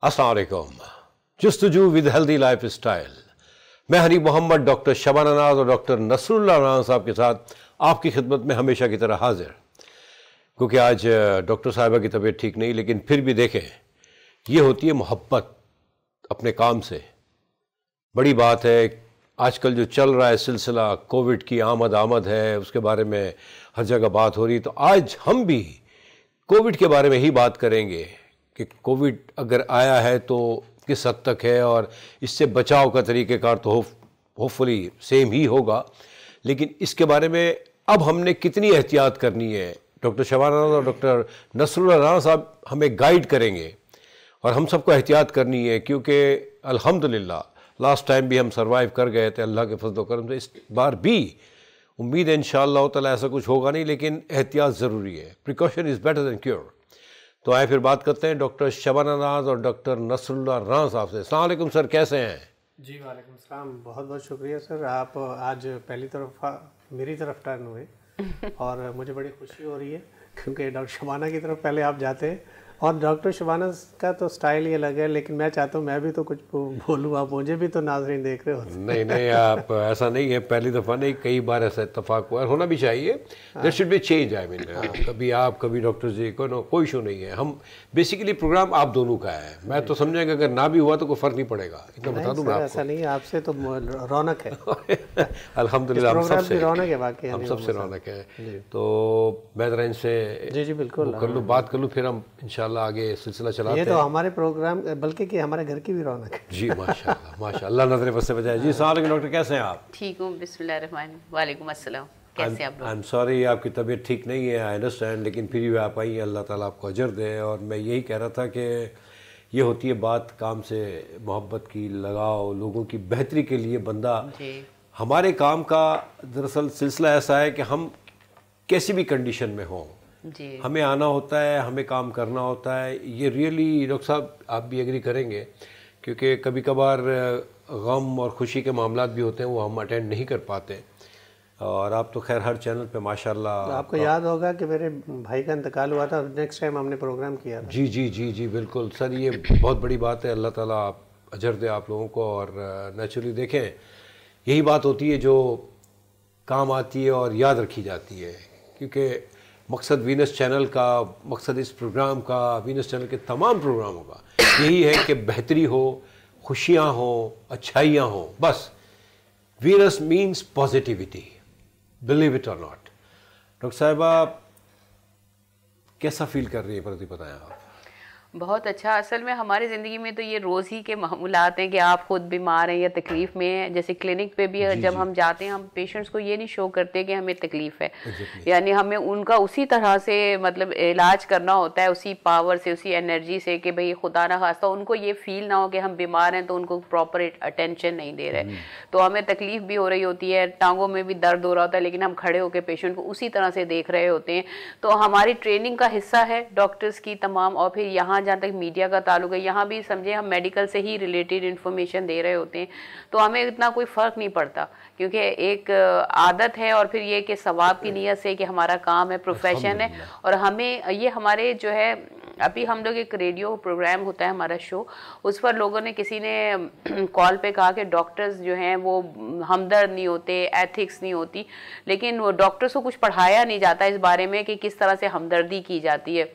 अस्सलाम वालेकुम। जस्तजू with healthy life style. मैं हनीफ मोहम्मद डॉक्टर शबाना नाज और डॉक्टर नसरुल्लाह राना साहब के साथ आपकी खिदमत में हमेशा की तरह हाजिर। क्योंकि आज डॉक्टर साहिबा की तबीयत ठीक नहीं, लेकिन फिर भी देखें, ये होती है मोहब्बत अपने काम से। बड़ी बात है आजकल जो चल रहा है सिलसिला, कोविड की आमद है, उसके बारे में हर जगह बात हो रही। तो आज हम भी कोविड के बारे में ही बात करेंगे कि कोविड अगर आया है तो किस हद तक है और इससे बचाव का तरीक़ेकार तो होपफुली सेम ही होगा, लेकिन इसके बारे में अब हमने कितनी एहतियात करनी है, डॉक्टर शबाना और डॉक्टर नसरुल्लाह राना साहब हमें गाइड करेंगे और हम सबको एहतियात करनी है। क्योंकि अल्हम्दुलिल्लाह लास्ट टाइम भी हम सर्वाइव कर गए थे अल्लाह के फज़ल व करम से। इस बार भी उम्मीद है इंशाअल्लाह ताला ऐसा कुछ होगा नहीं, लेकिन एहतियात ज़रूरी है। Precaution is better than cure. तो आए फिर बात करते हैं डॉक्टर शबाना नाज और डॉक्टर नसरुल्लाह राना साहब से। अस्सलाम वालेकुम सर, कैसे हैं? जी वालेकुम सलाम, बहुत बहुत शुक्रिया सर। आप आज पहली तरफ मेरी तरफ टर्न हुए और मुझे बड़ी खुशी हो रही है क्योंकि डॉक्टर शबाना की तरफ पहले आप जाते हैं और डॉक्टर शबाना का तो स्टाइल ही अलग है, लेकिन मैं चाहता हूँ मैं भी तो कुछ बोलूँ, आप मुझे भी तो नाज़रीन देख रहे हो। नहीं आप ऐसा नहीं है, पहली दफ़ा नहीं, कई बार ऐसा इत्तेफाक हुआ, होना भी चाहिए। There should be change. I mean कभी आप कभी डॉक्टर जी को कोई इशू नहीं है। हम बेसिकली प्रोग्राम आप दोनों का है। मैं तो समझा कि अगर ना भी हुआ तो कोई फ़र्क नहीं पड़ेगा, इतना बता दूँ मैं आपको। ऐसा नहीं है, आपसे तो रौनक है। अल्हम्दुलिल्लाह हम सबसे रौनक है, वाकई हम सबसे रौनक है। तो मैं ज़रा इनसे जी बिल्कुल कर लूँ, बात कर लूँ, फिर हम इंशाल्लाह आगे सिलसिला चलाते हैं। ये तो हमारे प्रोग्राम बल्कि कि हमारे घर की भी रौनक है। जी माशाल्लाह नजर बस से बजाय। जी सलाम डॉक्टर, कैसे हैं आप? ठीक हूँ, बिस्मिल्लाहिर्रहमान, वालेकुम अस्सलाम। कैसे आप लोग? आई एम सॉरी आपकी तबीयत ठीक नहीं है, आई अंडरस्टैंड, लेकिन फिर भी आप आई, अल्लाह ताला आपको अजर दे। और मैं यही कह रहा था कि ये होती है बात काम से मोहब्बत की, लगाव, लोगों की बेहतरी के लिए बंदा। हमारे काम का दरअसल सिलसिला ऐसा है कि हम कैसी भी कंडीशन में हों, हमें आना होता है, हमें काम करना होता है। ये रियली डॉक्टर साहब आप भी एग्री करेंगे, क्योंकि कभी कभार गम और खुशी के मामलात भी होते हैं, वो हम अटेंड नहीं कर पाते। और आप तो खैर हर चैनल पे माशाल्लाह। तो आपको याद होगा कि मेरे भाई का इंतकाल हुआ था, नेक्स्ट टाइम हमने प्रोग्राम किया था। जी बिल्कुल सर, ये बहुत बड़ी बात है। अल्लाह ताला आप अजर दे आप लोगों को। और नेचुरली देखें, यही बात होती है जो काम आती है और याद रखी जाती है। क्योंकि मकसद वीनस चैनल का, मकसद इस प्रोग्राम का, वीनस चैनल के तमाम प्रोग्रामों का यही है कि बेहतरी हो, खुशियाँ हो, अच्छाइयाँ हो। बस Venus means positivity, believe it और नॉट। डॉक्टर साहिबा कैसा फील कर रही है, प्रति बताएं आप। बहुत अच्छा। असल में हमारी ज़िंदगी में तो ये रोज़ ही के मामूलात हैं कि आप खुद बीमार हैं या तकलीफ़ में हैं। जैसे क्लिनिक पे भी जब हम जाते हैं, हम पेशेंट्स को ये नहीं शो करते कि हमें तकलीफ़ है, यानी हमें उनका उसी तरह से मतलब इलाज करना होता है, उसी पावर से, उसी एनर्जी से, कि भाई खुदा ना खास्ता उनको ये फील ना हो कि हम बीमार हैं तो उनको प्रॉपर अटेंशन नहीं दे रहे। तो हमें तकलीफ़ भी हो रही होती है, टांगों में भी दर्द हो रहा होता है, लेकिन हम खड़े होकर पेशेंट को उसी तरह से देख रहे होते हैं। तो हमारी ट्रेनिंग का हिस्सा है डॉक्टर्स की तमाम। और फिर यहाँ जहाँ तक मीडिया का ताल्लुक है, यहाँ भी समझे हम मेडिकल से ही रिलेटेड इन्फॉर्मेशन दे रहे होते हैं, तो हमें इतना कोई फ़र्क नहीं पड़ता, क्योंकि एक आदत है और फिर ये कि सवाब की नीयत से कि हमारा काम है, प्रोफेशन है। और हमें ये हमारे जो है, अभी हम लोग एक रेडियो प्रोग्राम होता है हमारा शो, उस पर लोगों ने, किसी ने कॉल पे कहा कि डॉक्टर्स जो हैं वो हमदर्द नहीं होते, एथिक्स नहीं होती, लेकिन वो डॉक्टर्स को कुछ पढ़ाया नहीं जाता इस बारे में कि किस तरह से हमदर्दी की जाती है।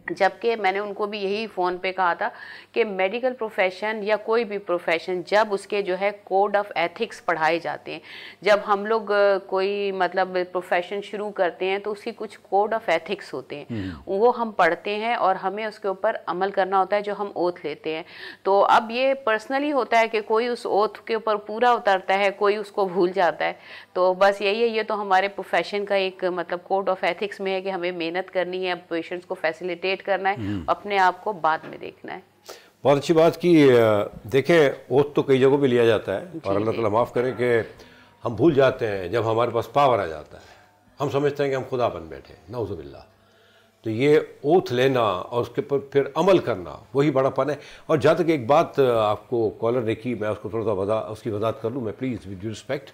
जबकि मैंने उनको भी यही फ़ोन पे कहा था कि मेडिकल प्रोफेशन या कोई भी प्रोफेशन, जब उसके जो है कोड ऑफ एथिक्स पढ़ाए जाते हैं, जब हम लोग कोई मतलब प्रोफेशन शुरू करते हैं तो उसकी कुछ कोड ऑफ एथिक्स होते हैं, वो हम पढ़ते हैं और हमें उसके ऊपर अमल करना होता है, जो हम ओथ लेते हैं। तो अब ये पर्सनली होता है कि कोई उस ओथ के ऊपर पूरा उतरता है, कोई उसको भूल जाता है। तो बस यही है, ये तो हमारे प्रोफेशन का एक मतलब कोड ऑफ एथिक्स में है कि हमें मेहनत करनी है, पेशेंट्स को फैसिलिटेट करना है, अपने आप को बाद में देखना है। बहुत अच्छी बात की। देखें, ओथ तो कई जगहों पे लिया जाता है और अल्लाह ताला माफ़ करे कि हम भूल जाते हैं जब हमारे पास पावर आ जाता है। हम समझते हैं कि हम खुदा बन बैठे, नाउज़ुबिल्लाह। तो ये ओथ लेना और उसके ऊपर फिर अमल करना, वही बड़ापन है। और जहाँ तक एक बात आपको कॉलर ने की, मैं उसको थोड़ा सा उसकी वजाहत कर लूँ मैं, प्लीज़ विद रिस्पेक्ट।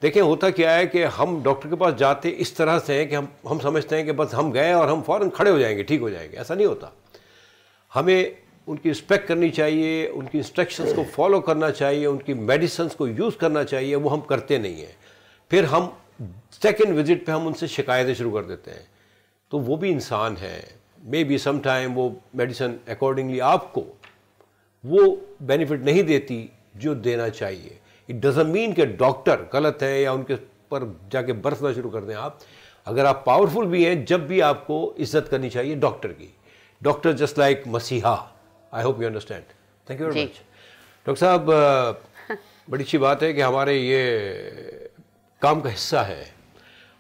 देखें, होता क्या है कि हम डॉक्टर के पास जाते इस तरह से हैं कि हम समझते हैं कि बस हम गए और हम फ़ौरन खड़े हो जाएंगे, ठीक हो जाएंगे। ऐसा नहीं होता। हमें उनकी रिस्पेक्ट करनी चाहिए, उनकी इंस्ट्रक्शंस को फॉलो करना चाहिए, उनकी मेडिसिन को यूज़ करना चाहिए, वो हम करते नहीं हैं। फिर हम सेकेंड विजिट पे हम उनसे शिकायतें शुरू कर देते हैं। तो वो भी इंसान है, मे बी सम टाइम वो मेडिसिन अकॉर्डिंगली आपको वो बेनिफिट नहीं देती जो देना चाहिए। इट डजंट मीन कि डॉक्टर गलत है या उनके पर जाके बरसना शुरू कर दें आप। अगर आप पावरफुल भी हैं, जब भी आपको इज्जत करनी चाहिए डॉक्टर की। डॉक्टर जस्ट लाइक मसीहा। I hope you understand. Thank you very much doctor साहब। बड़ी अच्छी बात है कि हमारे ये काम का हिस्सा है।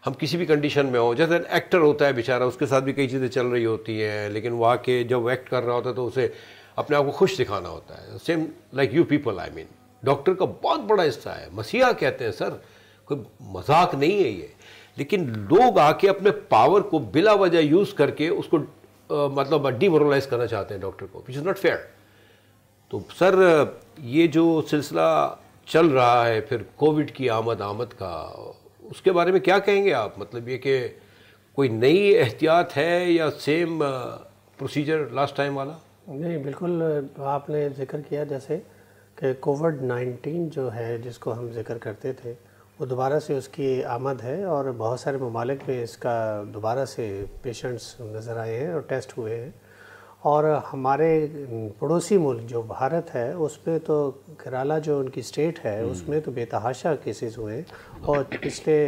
हम किसी भी कंडीशन में हो, जैसे एक्टर होता है बेचारा, उसके साथ भी कई चीज़ें चल रही होती हैं, लेकिन वो आके जब एक्ट कर रहा होता है तो उसे अपने आप को खुश दिखाना होता है। Same like you people, I mean doctor का बहुत बड़ा हिस्सा है। मसीहा कहते हैं सर, कोई मजाक नहीं है ये। लेकिन लोग आके अपने पावर को बिला वजह यूज़ करके उसको मतलब डिमोरलाइज करना चाहते हैं डॉक्टर को, विच इज़ नॉट फेयर। तो सर ये जो सिलसिला चल रहा है फिर कोविड की आमद का, उसके बारे में क्या कहेंगे आप? मतलब ये कि कोई नई एहतियात है या सेम प्रोसीजर लास्ट टाइम वाला? नहीं, बिल्कुल आपने जिक्र किया जैसे कि कोविड-19 जो है जिसको हम जिक्र करते थे, वो दोबारा से उसकी आमद है और बहुत सारे ममालिक में इसका दोबारा से पेशेंट्स नज़र आए हैं और टेस्ट हुए हैं। और हमारे पड़ोसी मुल्क जो भारत है उसमें तो केरला जो उनकी स्टेट है उसमें तो बेतहाशा केसेस हुए और पिछले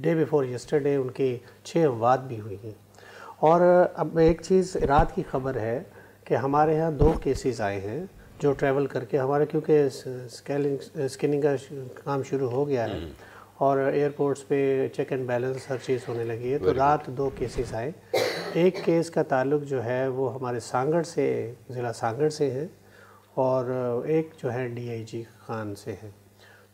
डे बिफोर यस्टरडे उनकी 6 अमवात भी हुई हैं। और अब एक चीज़ रात की खबर है कि हमारे यहाँ 2 केसेस आए हैं जो ट्रैवल करके हमारे, क्योंकि स्कैनिंग का काम शुरू हो गया है और एयरपोर्ट्स पे चेक एंड बैलेंस हर चीज़ होने लगी है, तो रात 2 केसेस आए। एक केस का ताल्लुक जो है वो हमारे सांगड़ से, ज़िला सांगड़ से है और एक जो है DIG खान से है।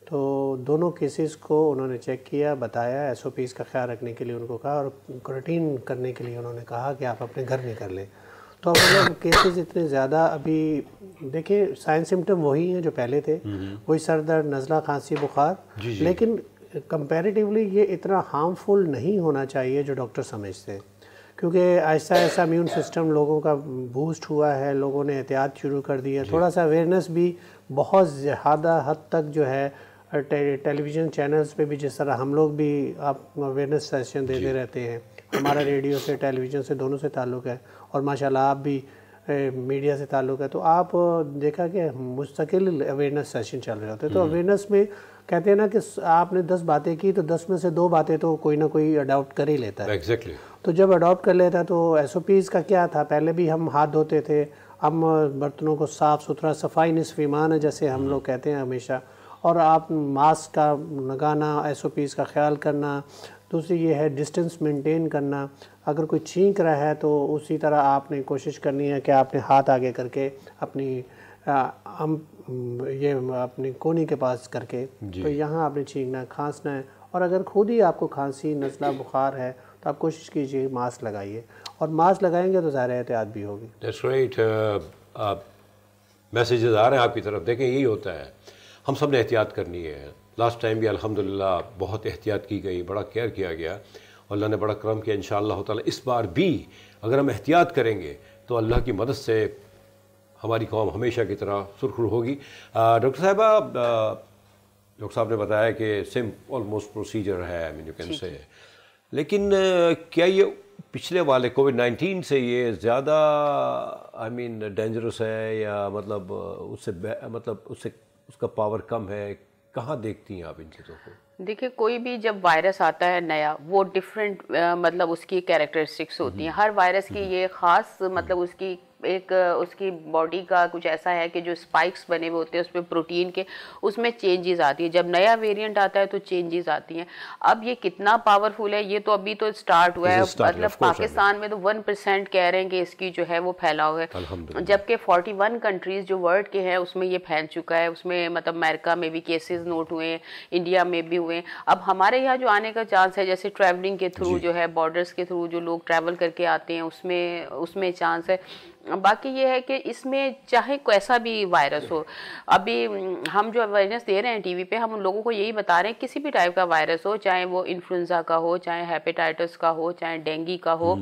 तो दोनों केसेस को उन्होंने चेक किया, बताया, SOPs का ख्याल रखने के लिए उनको कहा और क्वारंटीन करने के लिए उन्होंने कहा कि आप अपने घर में कर लें। तो अब मतलब केसेस इतने ज़्यादा, अभी देखिए साइन सिम्टम वही हैं जो पहले थे, वही सर दर्द, नज़ला, खांसी, बुखार, लेकिन कंपैरेटिवली ये इतना हार्मफुल नहीं होना चाहिए जो डॉक्टर समझते हैं, क्योंकि ऐसा ऐसा इम्यून सिस्टम लोगों का बूस्ट हुआ है, लोगों ने एहतियात शुरू कर दी है। थोड़ा सा अवेयरनेस भी बहुत ज़्यादा हद तक जो है टेलीविज़न चैनल्स पे भी, जिस तरह हम लोग भी आप अवेयरनेस सेशन देते रहते हैं, हमारा रेडियो से टेलीविज़न से दोनों से ताल्लुक़ है और माशाल्लाह आप भी मीडिया से ताल्लुक़ है, तो आप देखा कि मुस्तकिल अवेयरनेस सेशन चल रहे होते हैं। तो अवेयरनेस में कहते हैं ना कि आपने 10 बातें की तो 10 में से 2 बातें तो कोई ना कोई अडॉप्ट कर ही लेता है। Exactly. तो जब अडॉप्ट कर लेता है तो SOPs का क्या था, पहले भी हम हाथ धोते थे, हम बर्तनों को साफ़ सुथरा, सफाई निस्फ़ ईमान है जैसे हम लोग कहते हैं हमेशा, और आप मास्क का लगाना, SOPs का ख्याल करना। दूसरी ये है डिस्टेंस मेंटेन करना, अगर कोई छींक रहा है तो उसी तरह आपने कोशिश करनी है कि आपने हाथ आगे करके अपनी ये अपनी कोनी के पास करके, तो यहाँ आपने छींकना है, खांसना है, और अगर खुद ही आपको खांसी, नज़ला, बुखार है तो आप कोशिश कीजिए मास्क लगाइए, और मास्क लगाएंगे तो ज़्यादा एहतियात भी होगी। That's right. मैसेजेस आ रहे हैं आपकी तरफ, देखें यही होता है, हम सब ने एहतियात करनी है। लास्ट टाइम भी अल्हम्दुलिल्लाह बहुत एहतियात की गई, बड़ा केयर किया गया, अल्लाह ने बड़ा करम किया। इंशाअल्लाह ताला इस बार भी अगर हम एहतियात करेंगे तो अल्लाह की मदद से हमारी कौम हमेशा की तरह सुरखरू होगी। डॉक्टर साहिबा, डॉक्टर साहब ने बताया कि सेम ऑलमोस्ट प्रोसीजर है, I mean you can say, लेकिन क्या ये पिछले वाले कोविड-19 से ये ज़्यादा आई मीन डेंजरस है या मतलब उससे उसका पावर कम है? कहाँ देखती हैं आप इन चीज़ों को? देखिए, कोई भी जब वायरस आता है नया, वो डिफरेंट मतलब उसकी कैरेक्टरिस्टिक्स होती हैं। हर वायरस की ये ख़ास मतलब उसकी एक उसकी बॉडी का कुछ ऐसा है कि जो स्पाइक्स बने हुए होते हैं उसमें प्रोटीन के, उसमें चेंजेस आती है। जब नया वेरिएंट आता है तो चेंजेस आती हैं। अब ये कितना पावरफुल है ये तो अभी तो स्टार्ट हुआ है, मतलब पाकिस्तान में तो 1% कह रहे हैं कि इसकी जो है वो फैलाव है, जबकि 41 कंट्रीज़ जो वर्ल्ड के हैं उसमें ये फैल चुका है। उसमें मतलब अमेरिका में भी केसेस नोट हुए हैं, इंडिया में भी हुए। अब हमारे यहाँ जो आने का चांस है, जैसे ट्रैवलिंग के थ्रू जो है, बॉर्डर्स के थ्रू जो लोग ट्रैवल करके आते हैं, उसमें चांस है। बाकी ये है कि इसमें चाहे कैसा भी वायरस हो, अभी हम जो अवेयरनेस दे रहे हैं टीवी पे, हम उन लोगों को यही बता रहे हैं किसी भी टाइप का वायरस हो, चाहे वो इन्फ्लुएंजा का हो, चाहे हेपेटाइटिस का हो, चाहे डेंगू का हो,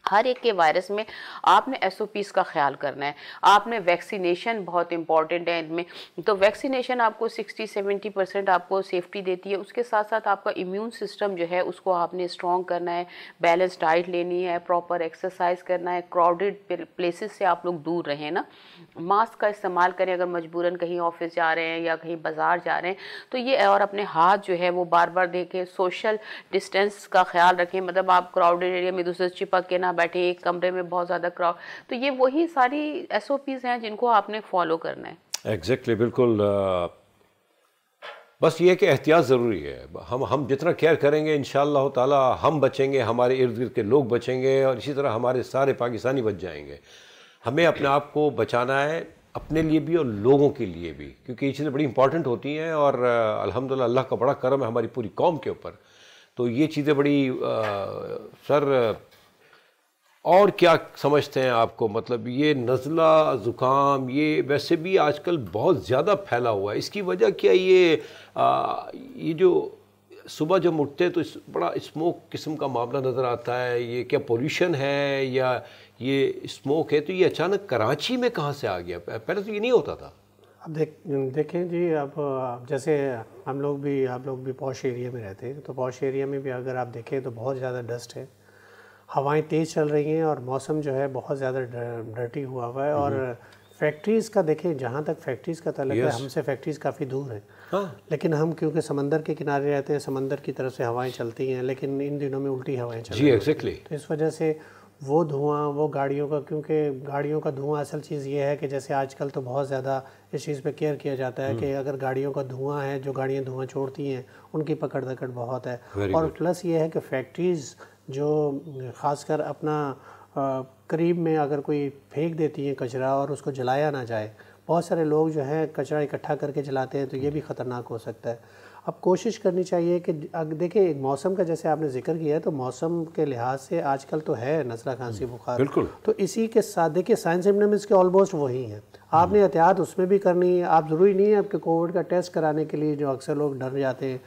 हर एक के वायरस में आपने SOPs का ख्याल करना है। आपने वैक्सीनेशन बहुत इंपॉर्टेंट है इनमें, तो वैक्सीनेशन आपको 60-70% आपको सेफ्टी देती है। उसके साथ साथ आपका इम्यून सिस्टम जो है उसको आपने स्ट्रॉन्ग करना है, बैलेंस डाइट लेनी है, प्रॉपर एक्सरसाइज करना है, क्राउडेड प्लेसेस से आप लोग दूर रहें ना, मास्क का इस्तेमाल करें अगर मजबूरन कहीं ऑफिस जा रहे हैं या कहीं बाजार जा रहे हैं तो ये, और अपने हाथ जो है वो बार बार देखें, सोशल डिस्टेंस का ख्याल रखें, मतलब आप क्राउडेड एरिया में दूसरे से चिपक के ना बैठे, एक कमरे में बहुत ज़्यादा क्राउड, तो ये वही सारी SOPs हैं जिनको आपने फॉलो करना है। एग्जैक्टली, बिल्कुल। बस ये कि एहतियात ज़रूरी है। हम जितना केयर करेंगे इंशाअल्लाह ताला हम बचेंगे, हमारे इर्द गिर्द के लोग बचेंगे और इसी तरह हमारे सारे पाकिस्तानी बच जाएंगे। हमें अपने आप को बचाना है, अपने लिए भी और लोगों के लिए भी, क्योंकि ये चीज़ें बड़ी इंपॉर्टेंट होती हैं और अल्हम्दुलिल्लाह अल्लाह का बड़ा करम है हमारी पूरी कौम के ऊपर। तो ये चीज़ें बड़ी सर, और क्या समझते हैं आपको, मतलब ये नज़ला ज़ुकाम ये वैसे भी आजकल बहुत ज़्यादा फैला हुआ है, इसकी वजह क्या? ये जो सुबह जब उठते हैं तो बड़ा स्मोक किस्म का मामला नज़र आता है, ये क्या पोल्यूशन है या ये स्मोक है? तो ये अचानक कराची में कहाँ से आ गया? पहले तो ये नहीं होता था। अब देखें जी, अब जैसे आप लोग भी पॉश एरिया में रहते हैं, तो पॉश एरिया में भी अगर आप देखें तो बहुत ज़्यादा डस्ट है, हवाएं तेज़ चल रही हैं और मौसम जो है बहुत ज़्यादा डर्टी हुआ है। और फैक्ट्रीज़ का देखें, जहाँ तक फैक्ट्रीज़ का ताल्लुक है, हमसे फैक्ट्रीज़ काफ़ी दूर है। हाँ। लेकिन हम क्योंकि समंदर के किनारे रहते हैं, समंदर की तरफ से हवाएं चलती हैं, लेकिन इन दिनों में उल्टी हवाएं चल रही हैं। एग्जैक्टली। तो इस वजह से वो धुआं, वो गाड़ियों का, क्योंकि गाड़ियों का धुआं, असल चीज़ ये है कि जैसे आजकल तो बहुत ज़्यादा इस चीज़ पे केयर किया जाता है कि अगर गाड़ियों का धुआं है, जो गाड़ियाँ धुआं छोड़ती हैं उनकी पकड़ दकड़ बहुत है। और प्लस ये है कि फैक्ट्रीज़ जो ख़ासकर अपना करीब में अगर कोई फेंक देती हैं कचरा और उसको जलाया ना जाए, बहुत सारे लोग जो हैं कचरा इकट्ठा करके जलाते हैं, तो ये भी ख़तरनाक हो सकता है। अब कोशिश करनी चाहिए कि देखिए, मौसम का जैसे आपने जिक्र किया है, तो मौसम के लिहाज से आजकल तो है नज़ला खांसी बुखार, बिल्कुल। तो इसी के साथ देखिए साइन सिम्टम्स के ऑलमोस्ट वही हैं। आपने एहतियात उसमें भी करनी है। आप ज़रूरी नहीं है आपके कोविड का टेस्ट कराने के लिए, जो अक्सर लोग डर जाते हैं,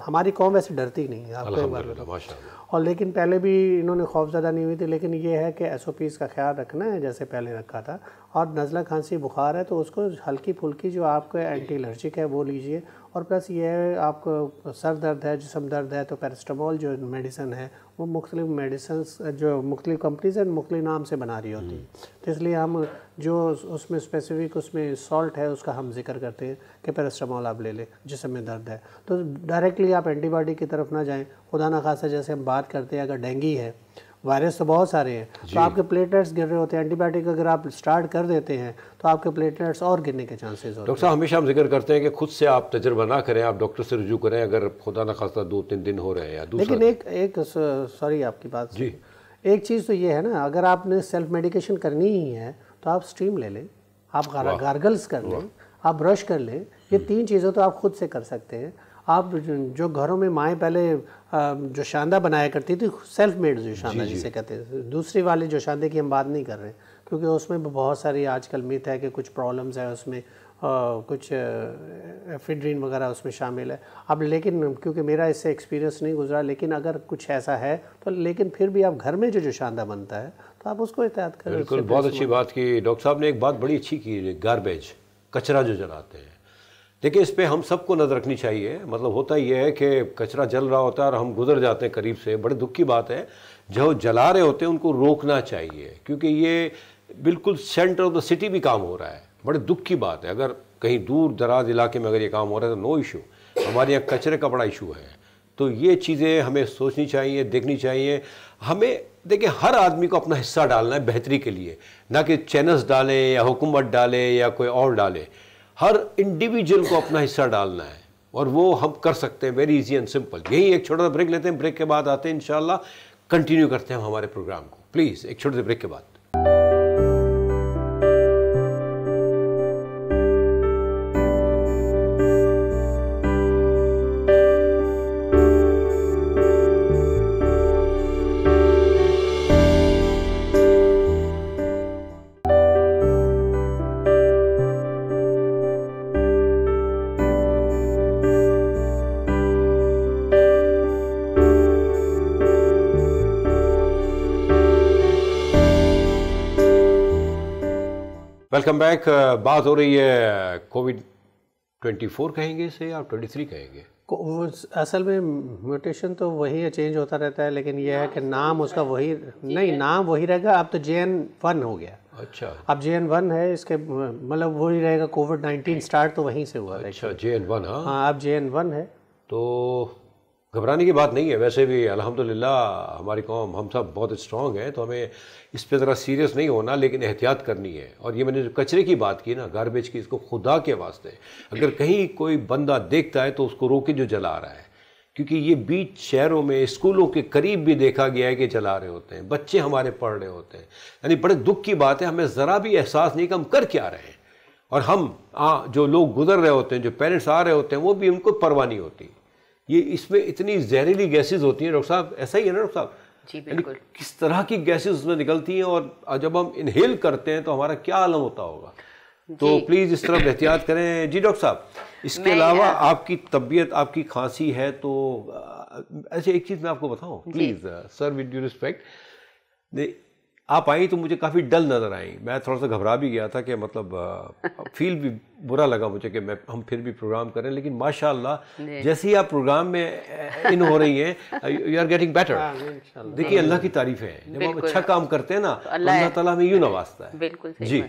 हमारी कौम वैसे डरती नहीं है, आपको एक बार बताऊं। और लेकिन पहले भी इन्होंने खौफज़दा नहीं हुई थी, लेकिन ये है कि SOPs का ख्याल रखना है जैसे पहले रखा था। और नज़ला खांसी बुखार है तो उसको हल्की फुल्की जो आपको एंटी एलर्जिक है वो लीजिए। और प्लस ये है, आपको सर दर्द है, जिस्म दर्द है, तो पैरास्टामोल जो मेडिसन है वो मुख्तलिफ मेडिसन जो मुख्तलिफ कंपनीज हैं मुख्तलिफ नाम से बना रही होती है, तो इसलिए हम जो उसमें स्पेसिफिक उसमें सॉल्ट है उसका हम जिक्र करते हैं कि पैरास्टामोल आप ले लें जिसम में दर्द है। तो डायरेक्टली आप एंटीबायोटिक की तरफ ना जाएँ। खुदा ना खासा जैसे हम बात करते हैं, अगर डेंगू है, वायरस तो बहुत सारे हैं, तो आपके प्लेटलेट्स गिर रहे होते हैं, एंटीबायोटिक अगर आप स्टार्ट कर देते हैं तो आपके प्लेटलेट्स और गिरने के चांसेस होते हैं। डॉक्टर साहब, हमेशा हम जिक्र करते हैं कि खुद से आप तजर्बा ना करें, आप डॉक्टर से रुजू करें अगर खुदा ना खास्ता 2-3 दिन हो रहे हैं या दूसरा। लेकिन एक सॉरी आपकी बात जी, एक चीज़ तो ये है ना, अगर आपने सेल्फ मेडिकेशन करनी ही है तो आप स्टीम ले लें, आप गार्गल्स कर लें, आप ब्रश कर लें। ये 3 चीज़ें तो आप खुद से कर सकते हैं। आप जो घरों में माएँ पहले जो शांदा बनाया करती थी, सेल्फ मेड जो शांदा जिसे कहते हैं, दूसरी वाली जो शांदे की हम बात नहीं कर रहे हैं, क्योंकि उसमें बहुत सारी आजकल मिथ है कि कुछ प्रॉब्लम्स है उसमें, कुछ एफिड्रिन वगैरह उसमें शामिल है। अब लेकिन क्योंकि मेरा इससे एक्सपीरियंस नहीं गुजरा, लेकिन अगर कुछ ऐसा है तो लेकिन फिर भी आप घर में जो शांदा बनता है तो आप उसको एहतियात करें। बिल्कुल, बहुत अच्छी बात की डॉक्टर साहब ने। एक बात बड़ी अच्छी की, गार्बेज, कचरा जो जलाते हैं। देखिए, इस पे हम सबको नज़र रखनी चाहिए। मतलब होता ये है कि कचरा जल रहा होता है और हम गुजर जाते हैं करीब से, बड़ी दुख की बात है। जो जला रहे होते हैं उनको रोकना चाहिए, क्योंकि ये बिल्कुल सेंटर ऑफ द सिटी भी काम हो रहा है। बड़े दुख की बात है, अगर कहीं दूर दराज इलाके में अगर ये काम हो रहा है तो नो इशू, हमारे यहाँ कचरे का बड़ा इशू है। तो ये चीज़ें हमें सोचनी चाहिए, देखनी चाहिए। हमें देखिए, हर आदमी को अपना हिस्सा डालना है बेहतरी के लिए, ना कि चैनल्स डालें या हुकूमत डाले या कोई और डाले। हर इंडिविजुअल को अपना हिस्सा डालना है और वो हम कर सकते हैं, वेरी इजी एंड सिंपल। यही एक छोटा सा ब्रेक लेते हैं, ब्रेक के बाद आते हैं इंशाल्लाह कंटिन्यू करते हैं हमारे प्रोग्राम को। प्लीज़ एक छोटे से ब्रेक के बाद। Welcome back. बात हो रही है कोविड-24 कहेंगे इसे या 23 कहेंगे? असल में म्यूटेशन तो वही है, चेंज होता रहता है, लेकिन यह है कि नाम उसका वही नहीं, नाम वही रहेगा। अब तो JN1 हो गया। अच्छा, अब JN1 है, इसके मतलब वही रहेगा। कोविड-19 स्टार्ट तो वहीं से हुआ था। अच्छा, JN1। हाँ, अब JN1 है। तो घबराने की बात नहीं है। वैसे भी अल्हम्दुलिल्लाह हमारी कौम, हम सब बहुत स्ट्रॉन्ग हैं, तो हमें इस पे ज़रा सीरियस नहीं होना, लेकिन एहतियात करनी है। और ये मैंने जो कचरे की बात की ना, गार्बेज की, इसको खुदा के वास्ते अगर कहीं कोई बंदा देखता है तो उसको रोके जो जला रहा है, क्योंकि ये बीच शहरों में स्कूलों के करीब भी देखा गया है कि जला रहे होते हैं, बच्चे हमारे पढ़ रहे होते हैं। यानी बड़े दुख की बात है, हमें ज़रा भी एहसास नहीं कि हम कर क्या रहे हैं। और हम जो लोग गुजर रहे होते हैं, जो पेरेंट्स आ रहे होते हैं, वो भी उनको परवाह नहीं होती। ये इसमें इतनी जहरीली गैसेस होती हैं डॉक्टर साहब, ऐसा ही है ना डॉक्टर साहब? जी बिल्कुल। किस तरह की गैसेस उसमें निकलती हैं और जब हम इनहेल करते हैं तो हमारा क्या आलम होता होगा। तो प्लीज़ इस तरफ एहतियात करें। जी डॉक्टर साहब, इसके अलावा आपकी तबीयत, आपकी खांसी है तो ऐसे एक चीज़ मैं आपको बताऊं please sir, with due respect, आप आई तो मुझे काफ़ी डल नज़र आई। मैं थोड़ा सा घबरा भी गया था कि मतलब फील भी बुरा लगा मुझे कि हम फिर भी प्रोग्राम करें, लेकिन माशाल्लाह जैसे ही आप प्रोग्राम में इन हो रही हैं, यू आर गेटिंग बेटर। देखिए अल्लाह की तारीफ है, जब हम अच्छा काम करते हैं ना, अल्लाह ताला हमें यूँ नवाजता है। बिल्कुल सही।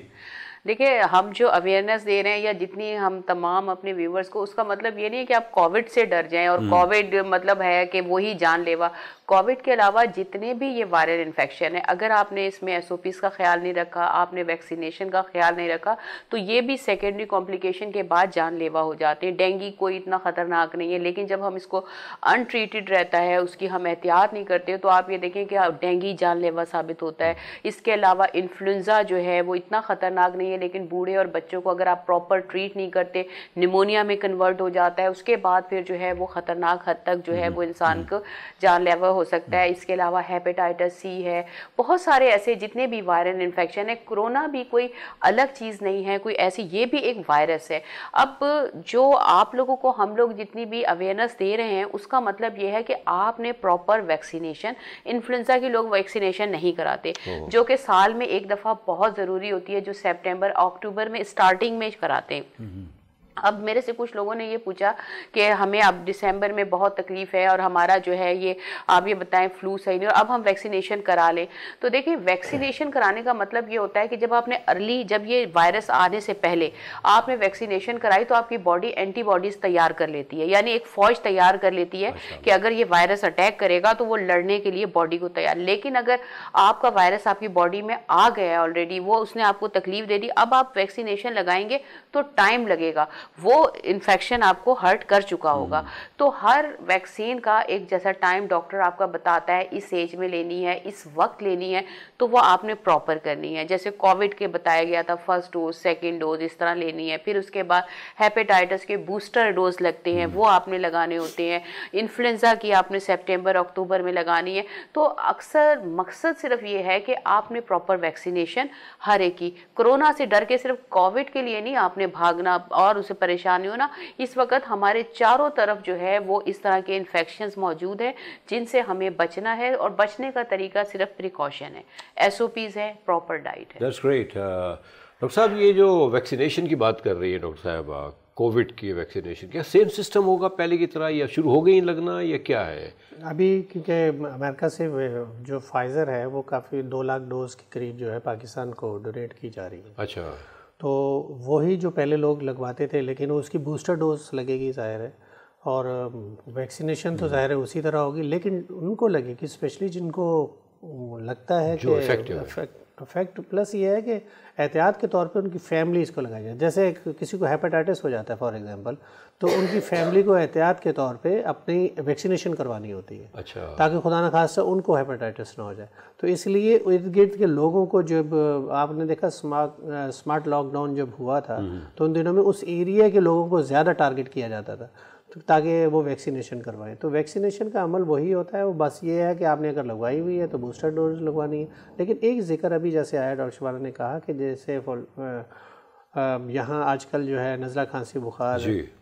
देखिए, हम जो अवेयरनेस दे रहे हैं या जितनी हम तमाम अपने व्यूवर्स को, उसका मतलब ये नहीं है कि आप कोविड से डर जाएं और कोविड मतलब है कि वही जानलेवा। कोविड के अलावा जितने भी ये वायरल इन्फेक्शन है, अगर आपने इसमें SOPs का ख्याल नहीं रखा, आपने वैक्सीनेशन का ख्याल नहीं रखा, तो ये भी सेकेंडरी कॉम्प्लिकेशन के बाद जानलेवा हो जाते हैं। डेंगू कोई इतना ख़तरनाक नहीं है, लेकिन जब हम इसको अनट्रीटेड रहता है, उसकी हम एहतियात नहीं करते, तो आप ये देखें कि डेंगू जानलेवा साबित होता है। इसके अलावा इन्फ्लुएंजा जो है वो इतना ख़तरनाक नहीं है, लेकिन बूढ़े और बच्चों को अगर आप प्रॉपर ट्रीट नहीं करते, निमोनिया में कन्वर्ट हो जाता है। उसके बाद फिर जो है वो ख़तरनाक हद तक जो है वो इंसान को जानलेवा हो सकता है। इसके अलावा हेपेटाइटिस C है, बहुत सारे ऐसे जितने भी वायरल इन्फेक्शन है। कोरोना भी कोई अलग चीज़ नहीं है, कोई ऐसी, ये भी एक वायरस है। अब जो आप लोगों को हम लोग जितनी भी अवेयरनेस दे रहे हैं, उसका मतलब ये है कि आपने प्रॉपर वैक्सीनेशन, इन्फ्लुएंजा की लोग वैक्सीनेशन नहीं कराते, जो कि साल में एक दफ़ा बहुत ज़रूरी होती है, जो सितंबर अक्टूबर में स्टार्टिंग में कराते हैं। अब मेरे से कुछ लोगों ने ये पूछा कि हमें अब दिसंबर में बहुत तकलीफ़ है और हमारा जो है ये, आप ये बताएं, फ्लू सही नहीं और अब हम वैक्सीनेशन करा लें। तो देखिए, वैक्सीनेशन कराने का मतलब ये होता है कि जब आपने अर्ली, जब ये वायरस आने से पहले आपने वैक्सीनेशन कराई, तो आपकी बॉडी एंटीबॉडीज़ तैयार कर लेती है, यानी एक फ़ौज तैयार कर लेती है कि अगर ये वायरस अटैक करेगा तो वो लड़ने के लिए बॉडी को तैयार। लेकिन अगर आपका वायरस आपकी बॉडी में आ गया है ऑलरेडी, वो उसने आपको तकलीफ दे दी, अब आप वैक्सीनेशन लगाएंगे तो टाइम लगेगा, वो इन्फेक्शन आपको हर्ट कर चुका होगा। तो हर वैक्सीन का एक जैसा टाइम डॉक्टर आपका बताता है, इस एज में लेनी है, इस वक्त लेनी है, तो वो आपने प्रॉपर करनी है। जैसे कोविड के बताया गया था, फर्स्ट डोज, सेकंड डोज इस तरह लेनी है। फिर उसके बाद हेपेटाइटिस के बूस्टर डोज लगते हैं, वो आपने लगाने होते हैं। इन्फ्लुएंजा की आपने सितंबर अक्टूबर में लगानी है। तो अक्सर मकसद सिर्फ ये है कि आपने प्रॉपर वैक्सीनेशन हर एक की, कोरोना से डर के सिर्फ कोविड के लिए नहीं आपने भागना और उसे परेशानी होना। इस वक्त हमारे चारों तरफ जो है वो इस तरह के इन्फेक्शंस मौजूद हैं जिनसे हमें बचना है, और बचने का तरीका सिर्फ प्रिकॉशन है, SOPs है, प्रॉपर डाइट है। That's great. डॉक्टर साहब, ये जो वैक्सीनेशन की बात कर रही है डॉक्टर साहब, कोविड की वैक्सीनेशन, क्या सेम सिस्टम होगा पहले की तरह, या शुरू हो गई लगना, या क्या है अभी? क्योंकि अमेरिका से जो फाइज़र है वो काफ़ी 2 लाख डोज के करीब जो है पाकिस्तान को डोनेट की जा रही है। अच्छा, तो वही जो पहले लोग लगवाते थे, लेकिन उसकी बूस्टर डोज लगेगी ज़ाहिर है, और वैक्सीनेशन तो ज़ाहिर है उसी तरह होगी, लेकिन उनको लगेगी स्पेशली जिनको लगता है कि इफेक्ट प्लस ये है कि एहतियात के तौर पे उनकी फैमिली इसको लगाई जाए। जैसे किसी को हेपेटाइटिस हो जाता है फॉर एग्जांपल, तो उनकी फैमिली को एहतियात के तौर पे अपनी वैक्सीनेशन करवानी होती है। अच्छा, ताकि खुदा न खास्ता उनको हेपेटाइटिस ना हो जाए। तो इसलिए इर्द गिर्द के लोगों को, जब आपने देखा स्मार्ट लॉकडाउन जब हुआ था, तो उन दिनों में उस एरिया के लोगों को ज़्यादा टारगेट किया जाता था ताकि वो वैक्सीनेशन करवाएं। तो वैक्सीनेशन का अमल वही होता है, वो बस ये है कि आपने अगर लगवाई हुई है तो बूस्टर डोज लगवानी है। लेकिन एक जिक्र अभी जैसे आया, डॉक्टर शबाना ने कहा कि जैसे यहाँ आजकल जो है नज़ला, खांसी, बुखार,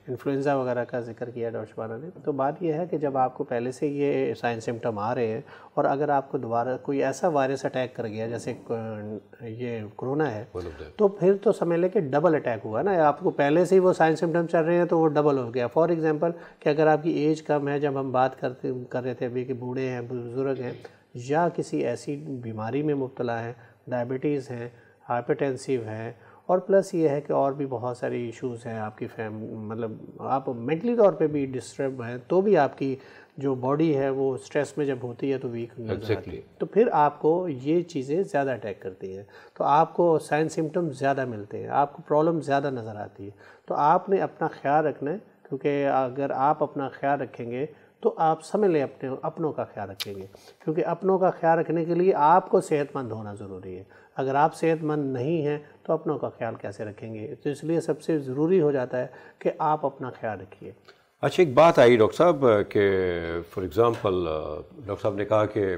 इन्फ्लुएंज़ा वगैरह का जिक्र किया डॉक्टर शबाना ने। तो बात यह है कि जब आपको पहले से ये साइन सिम्टम आ रहे हैं और अगर आपको दोबारा कोई ऐसा वायरस अटैक कर गया जैसे ये कोरोना है, तो फिर तो समझ लें कि डबल अटैक हुआ ना। आपको पहले से ही वो साइन सिम्टम चल रहे हैं तो वो डबल हो गया। फॉर एग्जांपल कि अगर आपकी एज कम है, जब हम बात कर रहे थे अभी कि बूढ़े हैं, बुजुर्ग हैं, या किसी ऐसी बीमारी में मुब्तला है, डायबिटीज़ हैं, हाइपरटेंसिव हैं, और प्लस ये है कि और भी बहुत सारी इश्यूज़ हैं आपकी मतलब आप मेंटली तौर पे भी डिस्टर्ब हैं, तो भी आपकी जो बॉडी है वो स्ट्रेस में जब होती है तो वीक नजर आती है। तो फिर आपको ये चीज़ें ज़्यादा अटैक करती हैं, तो आपको साइन सिम्टम ज़्यादा मिलते हैं, आपको प्रॉब्लम ज़्यादा नज़र आती है। तो आपने अपना ख्याल रखना है, क्योंकि अगर आप अपना ख्याल रखेंगे तो आप समझ लें अपनों का ख्याल रखेंगे, क्योंकि अपनों का ख्याल रखने के लिए आपको सेहतमंद होना ज़रूरी है। अगर आप सेहतमंद नहीं हैं तो अपनों का ख्याल कैसे रखेंगे? तो इसलिए सबसे ज़रूरी हो जाता है कि आप अपना ख्याल रखिए। अच्छा, एक बात आई डॉक्टर साहब कि फॉर एग्ज़ाम्पल डॉक्टर साहब ने कहा कि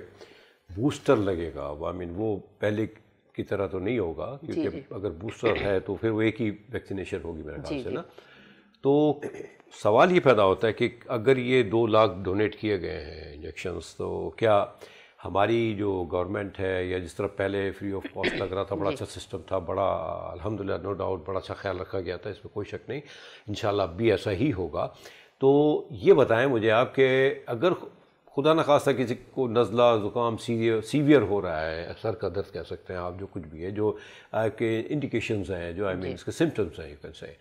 बूस्टर लगेगा। आई मीन वो पहले की तरह तो नहीं होगा, क्योंकि अगर बूस्टर है तो फिर वो एक ही वैक्सीनेशन होगी मेरे ख्याल से ना। तो सवाल ये पैदा होता है कि अगर ये 2 लाख डोनेट किए गए हैं इंजेक्शंस, तो क्या हमारी जो गवर्नमेंट है, या जिस तरह पहले फ्री ऑफ कॉस्ट लग रहा था, बड़ा अच्छा सिस्टम था, बड़ा अल्हम्दुलिल्लाह नो डाउट बड़ा अच्छा ख्याल रखा गया था, इसमें कोई शक नहीं, इंशाल्लाह भी ऐसा ही होगा। तो ये बताएं मुझे आप कि अगर खुदा न खास्ता किसी को नज़ला, ज़ुकाम सीवियर हो रहा है, सर का दर्द कह सकते हैं आप, जो कुछ भी है, जो आपके इंडिकेशंस हैं, जो आई मीन इसके सिम्टम्स हैं, यू कैन से,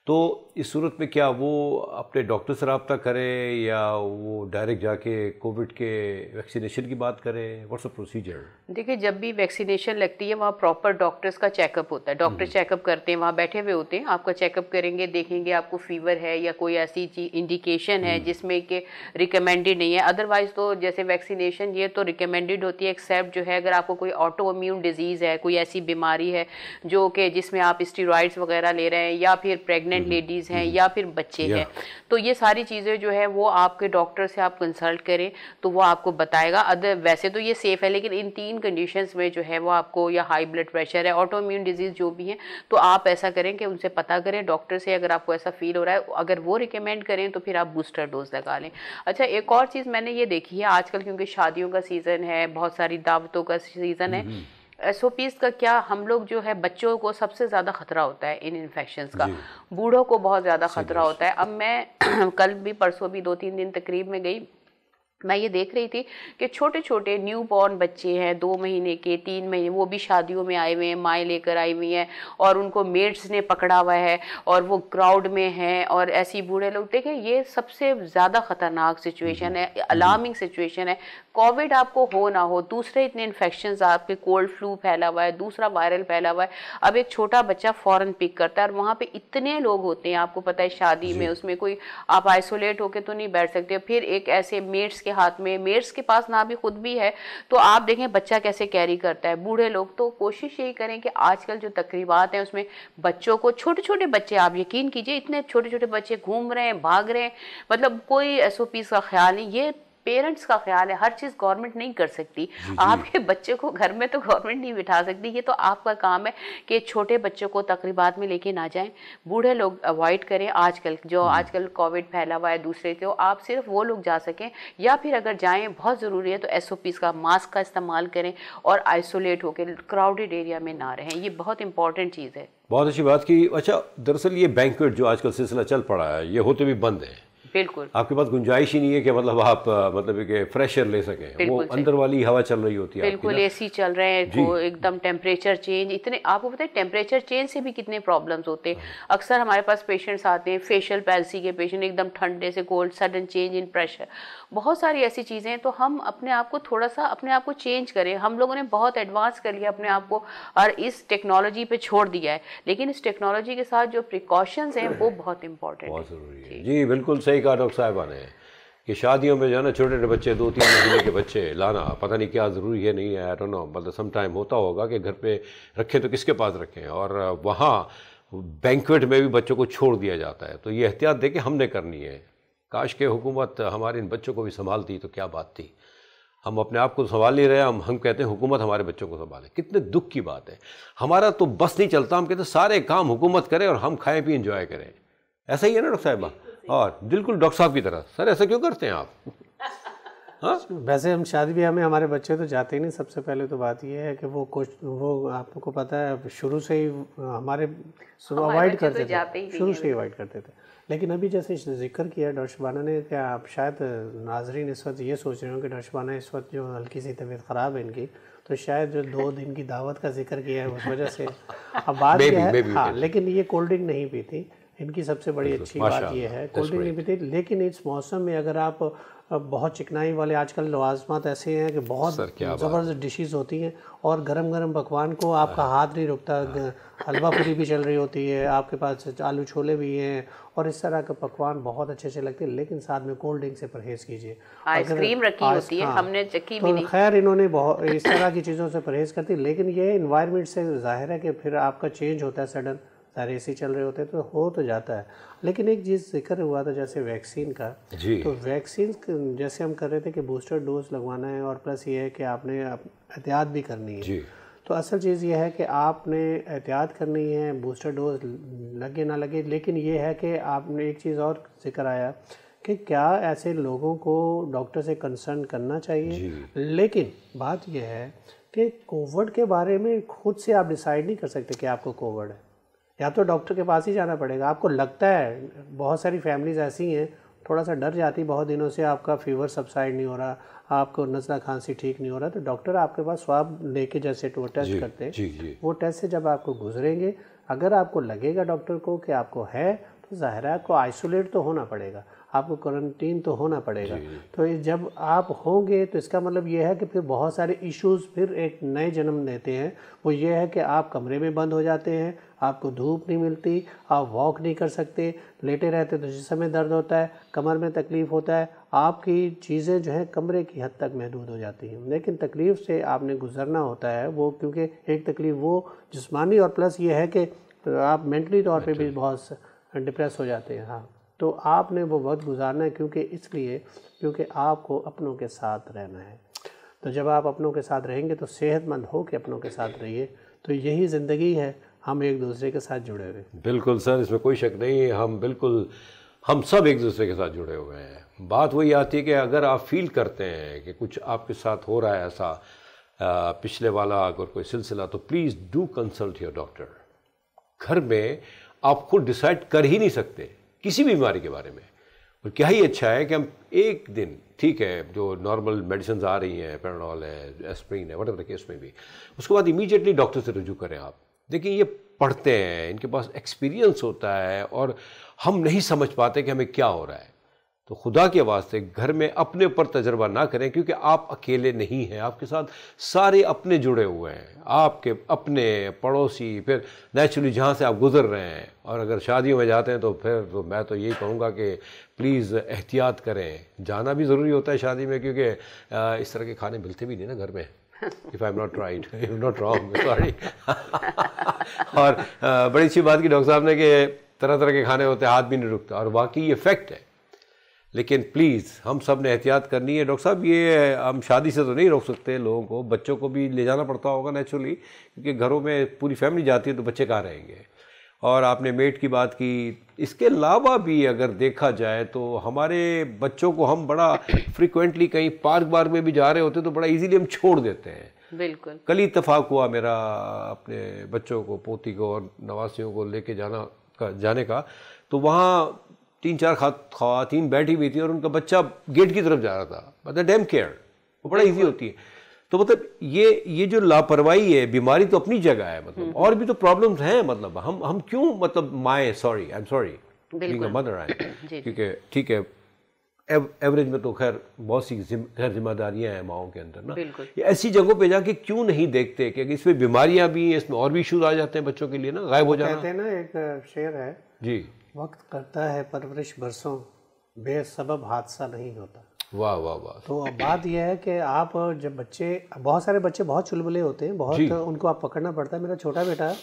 तो इस सूरत में क्या वो अपने डॉक्टर से रब्ता करें या वो डायरेक्ट जाके कोविड के वैक्सीनेशन की बात करें? What's the procedure? देखिए, जब भी वैक्सीनेशन लगती है वहाँ प्रॉपर डॉक्टर्स का चेकअप होता है। डॉक्टर चेकअप करते हैं, वहाँ बैठे हुए होते हैं, आपका चेकअप करेंगे, देखेंगे आपको फीवर है या कोई ऐसी इंडिकेशन है जिसमें कि रिकमेंडेड नहीं है। अदरवाइज तो जैसे वैक्सीनेशन ये तो रिकमेंडेड होती है, एक्सेप्ट जो है अगर आपको कोई ऑटो इम्यून डिजीज़ है, कोई ऐसी बीमारी है जो कि जिसमें आप स्टीरॉइड्स वगैरह ले रहे हैं, या फिर प्रेग्नेंट लेडीज़ हैं, या फिर बच्चे हैं, तो ये सारी चीज़ें जो है वो आपके डॉक्टर से आप कंसल्ट करें तो वो आपको बताएगा। अदर वैसे तो ये सेफ़ है, लेकिन इन 3 कंडीशंस में जो है वो आपको, या हाई ब्लड प्रेशर है, ऑटो इम्यून डिजीज़ जो भी है, तो आप ऐसा करें कि उनसे पता करें डॉक्टर से, अगर आपको ऐसा फील हो रहा है, अगर वो रिकमेंड करें तो फिर आप बूस्टर डोज लगा लें। अच्छा, एक और चीज़ मैंने ये देखी है आजकल, क्योंकि शादियों का सीज़न है, बहुत सारी दावतों का सीज़न है, SOPs का क्या, हम लोग जो है बच्चों को सबसे ज़्यादा ख़तरा होता है इन इन्फेक्शंस का, बूढ़ों को बहुत ज़्यादा ख़तरा होता है। अब मैं कल भी परसों भी 2-3 दिन तकरीब में गई, मैं ये देख रही थी कि छोटे छोटे न्यू बॉर्न बच्चे हैं, 2 महीने के, 3 महीने, वो भी शादियों में आए हुए हैं, माएँ लेकर आई हुई हैं, और उनको मेड्स ने पकड़ा हुआ है, और वो क्राउड में हैं, और ऐसी बूढ़े लोग। देखें, ये सबसे ज़्यादा ख़तरनाक सिचुएशन है, अलार्मिंग सिचुएशन है। कोविड आपको हो ना हो, दूसरे इतने इन्फेक्शंस, आपके कोल्ड फ्लू फैला हुआ है, दूसरा वायरल फैला हुआ है, अब एक छोटा बच्चा फ़ौरन पिक करता है, और वहाँ पे इतने लोग होते हैं, आपको पता है शादी में, उसमें कोई आप आइसोलेट होकर तो नहीं बैठ सकते। फिर एक ऐसे मेड्स के हाथ में, मेड्स के पास ना भी खुद भी है, तो आप देखें बच्चा कैसे कैरी करता है। बूढ़े लोग तो कोशिश यही करें कि आजकल जो तकरीबात हैं उसमें बच्चों को, छोटे छोटे बच्चे, आप यकीन कीजिए इतने छोटे छोटे बच्चे घूम रहे हैं, भाग रहे हैं, मतलब कोई SOPs का ख्याल नहीं। ये पेरेंट्स का ख्याल है, हर चीज़ गवर्नमेंट नहीं कर सकती। आपके बच्चे को घर में तो गवर्नमेंट नहीं बिठा सकती, ये तो आपका काम है कि छोटे बच्चों को तकरीबात में लेके ना जाएं। बूढ़े लोग अवॉइड करें। आजकल कोविड फैला हुआ है दूसरे से, आप सिर्फ वो लोग जा सकें, या फिर अगर जाएं बहुत ज़रूरी है तो SOPs का, मास्क का इस्तेमाल करें, और आइसोलेट होकर क्राउडेड एरिया में ना रहें। ये बहुत इंपॉर्टेंट चीज़ है। बहुत अच्छी बात की। अच्छा, दरअसल ये बैंक्वेट जो आजकल सिलसिला चल पड़ा है, ये होते भी बंद है। बिल्कुल, आपके पास गुंजाइश ही नहीं है कि मतलब आप मतलब कि फ्रेश एयर ले सकें, वो अंदर वाली हवा चल रही होती है। बिल्कुल, AC चल रहे हैं, को एकदम टेम्परेचर चेंज, इतने आपको पता है टेम्परेचर चेंज से भी कितने प्रॉब्लम्स होते हैं। अक्सर हमारे पास पेशेंट्स आते हैं, फेशियल पैल्सी के पेशेंट, एकदम ठंडे से cold, sudden change in pressure, बहुत सारी ऐसी चीज़ें हैं। तो हम अपने आप को थोड़ा सा अपने आप को चेंज करें। हम लोगों ने बहुत एडवांस कर लिया अपने आप को और इस टेक्नोलॉजी पे छोड़ दिया है, लेकिन इस टेक्नोलॉजी के साथ जो प्रिकॉशंस हैं वो बहुत इंपॉर्टेंट है। बहुत ज़रूरी है। जी बिल्कुल सही कहा डॉक्टर साहिबा ने कि शादियों में जो है ना छोटे छोटे बच्चे, 2-3 महीने के बच्चे लाना पता नहीं क्या ज़रूरी है, नहीं है, आई डोंट नो, मतलब सम टाइम होता होगा कि घर पे रखें तो किसके पास रखें, और वहाँ बैंक्वेट में भी बच्चों को छोड़ दिया जाता है। तो ये एहतियात देके हमने करनी है। काश के हुकूमत हमारे इन बच्चों को भी संभालती तो क्या बात थी। हम अपने आप को संभाल नहीं रहे, हम कहते हैं हुकूमत हमारे बच्चों को संभाले। कितने दुख की बात है। हमारा तो बस नहीं चलता, हम कहते हैं सारे काम हुकूमत करे और हम खाएं पिए एंजॉय करें। ऐसा ही है ना डॉक्टर साहिबा? और बिल्कुल डॉक्टर साहब की तरह। सर ऐसा क्यों करते हैं आप? हाँ, वैसे हम शादी ब्याह में हमारे बच्चे तो जाते ही नहीं। सबसे पहले तो बात ये है कि वो आपको पता है शुरू से ही हमारे अवॉइड करते थे, शुरू से ही अवॉइड करते थे। लेकिन अभी जैसे जिक्र किया डॉक्टर शबाना ने, क्या आप शायद नाजरीन इस वक्त ये सोच रहे हो कि डॉक्टर शबाना इस वक्त जो हल्की सी तबीयत ख़राब है इनकी, तो शायद जो 2 दिन की दावत का जिक्र किया है उस वजह से। अब बात यह है, हाँ, लेकिन ये कोल्ड ड्रिंक नहीं पीती। इनकी सबसे बड़ी अच्छी बात ये है, कोल्ड ड्रिंक नहीं पीती। लेकिन इस मौसम में अगर आप बहुत चिकनाई वाले आजकल लवाजमात ऐसे हैं कि बहुत ज़बरदस्त डिशेस होती हैं और गरम गरम पकवान को आपका हाथ नहीं रुकता। हलवा पूरी भी चल रही होती है, आपके पास आलू छोले भी हैं और इस तरह के पकवान बहुत अच्छे से लगते हैं। लेकिन साथ में कोल्ड ड्रिंक से परहेज़ कीजिए। आइसक्रीम रखी होती है, हमने चखी भी नहीं। खैर इन्होंने बहुत इस तरह की चीज़ों से परहेज़ करती, लेकिन ये इन्वायरमेंट से जाहिर है कि फिर आपका चेंज होता है सडन। सारे एसी चल रहे होते हैं तो हो तो जाता है। लेकिन एक चीज़ जिक्र हुआ था जैसे वैक्सीन का, तो वैक्सीन जैसे हम कर रहे थे कि बूस्टर डोज लगवाना है और प्लस ये है कि आपने एहतियात भी करनी है। तो असल चीज़ ये है कि आपने एहतियात करनी है, बूस्टर डोज लगे ना लगे। लेकिन ये है कि आपने एक चीज़ और जिक्र आया कि क्या ऐसे लोगों को डॉक्टर से कंसर्न करना चाहिए। लेकिन बात यह है कि कोविड के बारे में खुद से आप डिसाइड नहीं कर सकते कि आपको कोविड है, या तो डॉक्टर के पास ही जाना पड़ेगा। आपको लगता है, बहुत सारी फैमिलीज ऐसी हैं थोड़ा सा डर जाती, बहुत दिनों से आपका फीवर सबसाइड नहीं हो रहा, आपको नज़ला खांसी ठीक नहीं हो रहा, तो डॉक्टर आपके पास स्वाब लेके जैसे तो टेस्ट करते हैं, वो टेस्ट से जब आपको गुजरेंगे, अगर आपको लगेगा डॉक्टर को कि आपको है, तो ज़ाहिर है आपको आइसोलेट तो होना पड़ेगा, आपको क्वारंटीन तो होना पड़ेगा। तो जब आप होंगे तो इसका मतलब ये है कि फिर बहुत सारे इश्यूज़ फिर एक नए जन्म लेते हैं। वो ये है कि आप कमरे में बंद हो जाते हैं, आपको धूप नहीं मिलती, आप वॉक नहीं कर सकते, लेटे रहते तो जिस समय दर्द होता है, कमर में तकलीफ़ होता है, आपकी चीज़ें जो हैं कमरे की हद तक महदूद हो जाती हैं। लेकिन तकलीफ़ से आपने गुजरना होता है वो, क्योंकि एक तकलीफ़ वो जिस्मानी और प्लस ये है कि आप मेंटली तौर पे भी बहुत डिप्रेस हो जाते हैं। हाँ, तो आपने वो वक्त गुजारना है, क्योंकि आपको अपनों के साथ रहना है। तो जब आप अपनों के साथ रहेंगे तो सेहतमंद हो के अपनों के साथ रहिए। तो यही ज़िंदगी है, हम एक दूसरे के साथ जुड़े हुए। बिल्कुल सर, इसमें कोई शक नहीं है। हम सब एक दूसरे के साथ जुड़े हुए हैं। बात वही आती है कि अगर आप फील करते हैं कि कुछ आपके साथ हो रहा है ऐसा पिछले वाला अगर कोई सिलसिला, तो please do consult your doctor. घर में आप खुद डिसाइड कर ही नहीं सकते किसी भी बीमारी के बारे में। और क्या ही अच्छा है कि हम एक दिन, ठीक है, जो नॉर्मल मेडिसिन आ रही हैं, पैराडोल है, एस्प्रिन है, व्हाटएवर द केस में भी, उसके बाद इमीडिएटली डॉक्टर से रुजू करें आप। देखिए, ये पढ़ते हैं, इनके पास एक्सपीरियंस होता है और हम नहीं समझ पाते कि हमें क्या हो रहा है। तो खुदा के वास्ते घर में अपने ऊपर तजर्बा ना करें, क्योंकि आप अकेले नहीं हैं, आपके साथ सारे अपने जुड़े हुए हैं, आपके अपने पड़ोसी, फिर नेचुरली जहाँ से आप गुजर रहे हैं। और अगर शादियों में जाते हैं तो फिर तो मैं तो यही कहूँगा कि प्लीज़ एहतियात करें। जाना भी ज़रूरी होता है शादी में, क्योंकि इस तरह के खाने मिलते भी नहीं ना घर में। If I am not right, you not wrong, sorry. और बड़ी अच्छी बात की डॉक्टर साहब ने कि तरह तरह के खाने होते हैं, हाथ भी नहीं रुकता, और वाकई ये फैक्ट है। लेकिन प्लीज़ हम सब ने एहतियात करनी है। डॉक्टर साहब, ये हम शादी से तो नहीं रोक सकते लोगों को, बच्चों को भी ले जाना पड़ता होगा नेचुरली, क्योंकि घरों में पूरी फैमिली जाती है तो बच्चे कहाँ रहेंगे। और आपने मेड की बात की, इसके अलावा भी अगर देखा जाए तो हमारे बच्चों को हम बड़ा फ्रिक्वेंटली कहीं पार्क वार्क में भी जा रहे होते तो बड़ा इजीली हम छोड़ देते हैं। बिल्कुल, कल ही इत्तेफाक हुआ मेरा अपने बच्चों को, पोती को और नवासियों को लेके जाने का, तो वहाँ 3-4 ख़वातीन बैठी हुई थी और उनका बच्चा गेट की तरफ जा रहा था। मतलब डैम केयर, वो बड़ा इजी होती है। तो मतलब ये जो लापरवाही है, बीमारी तो अपनी जगह है, मतलब और भी तो प्रॉब्लम्स हैं। मतलब हम क्यों, मतलब I am sorry being a mother आई, क्योंकि ठीक है एवरेज में तो खैर बहुत सी जिम्मेदारियां हैं माओं के अंदर ना। ये ऐसी जगहों पे जाके क्यों नहीं देखते कि इसमें बीमारियां भी हैं, इसमें और भी इश्यूज आ जाते हैं बच्चों के लिए ना, गायब हो जाना। कहते हैं ना, एक शेर है जी, वक्त करता है परवरिश बरसों, बेसबब हादसा नहीं होता। वाह वाह वाह। तो अब बात यह है कि आप जब बहुत सारे बच्चे बहुत चुलबुले होते हैं, बहुत उनको आप पकड़ना पड़ता है। मेरा छोटा बेटा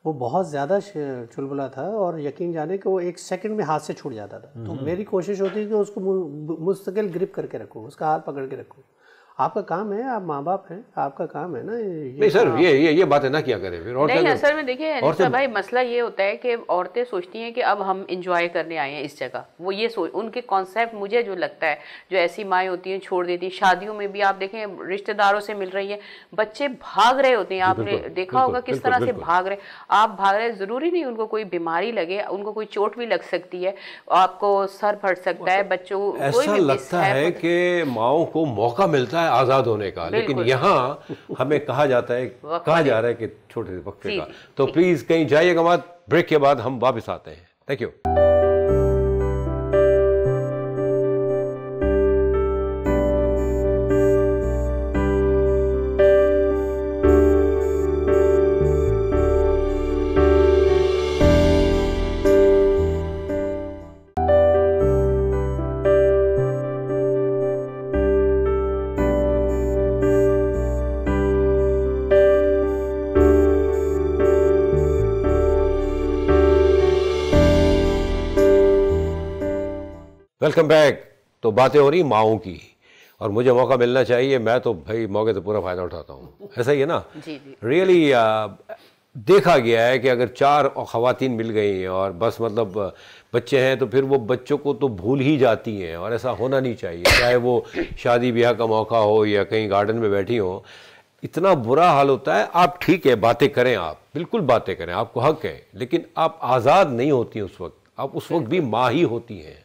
वो बहुत ज़्यादा चुलबुला था और यकीन जाने कि वो 1 सेकंड में हाथ से छूट जाता था। तो मेरी कोशिश होती है कि उसको मुस्तकिल ग्रिप करके रखूँ, उसका हाथ पकड़ के रखूँ। आपका काम है, आप माँ बाप हैं, आपका काम है ना नहीं सर, ये बातें ना क्या करें फिर। और नहीं, असल में देखिए अनिल भाई, मसला ये होता है कि औरतें सोचती हैं कि अब हम इंजॉय करने आए हैं इस जगह, वो ये उनके कॉन्सेप्ट, मुझे जो लगता है, जो ऐसी माएँ होती हैं छोड़ देती हैं। शादियों में भी आप देखें, रिश्तेदारों से मिल रही हैं, बच्चे भाग रहे होते हैं, आपने देखा होगा किस तरह से भाग रहे। आप भाग रहे, जरूरी नहीं उनको कोई बीमारी लगे, उनको कोई चोट भी लग सकती है, आपको सर फट सकता है, बच्चों को ऐसा लगता है कि माओ को मौका मिलता है आजाद होने का, लेकिन यहाँ हमें कहा जा रहा है कि छोटे से वक्फे का। तो प्लीज कहीं जाइएगा मत, ब्रेक के बाद हम वापस आते हैं। Thank you. Welcome back. तो बातें हो रही माओं की, और मुझे मौका मिलना चाहिए, मैं तो भाई मौके से पूरा फायदा उठाता हूँ, ऐसा ही है ना। जी जी। रियली देखा गया है कि अगर 4 खवातीन मिल गई हैं और बस मतलब बच्चे हैं, तो फिर वो बच्चों को तो भूल ही जाती हैं, और ऐसा होना नहीं चाहिए। चाहे वो शादी ब्याह का मौका हो या कहीं गार्डन में बैठी हो, इतना बुरा हाल होता है। आप ठीक है, बातें करें, आप बिल्कुल बातें करें, आपको हक है, लेकिन आप आज़ाद नहीं होती उस वक्त। आप उस वक्त भी माँ ही होती हैं।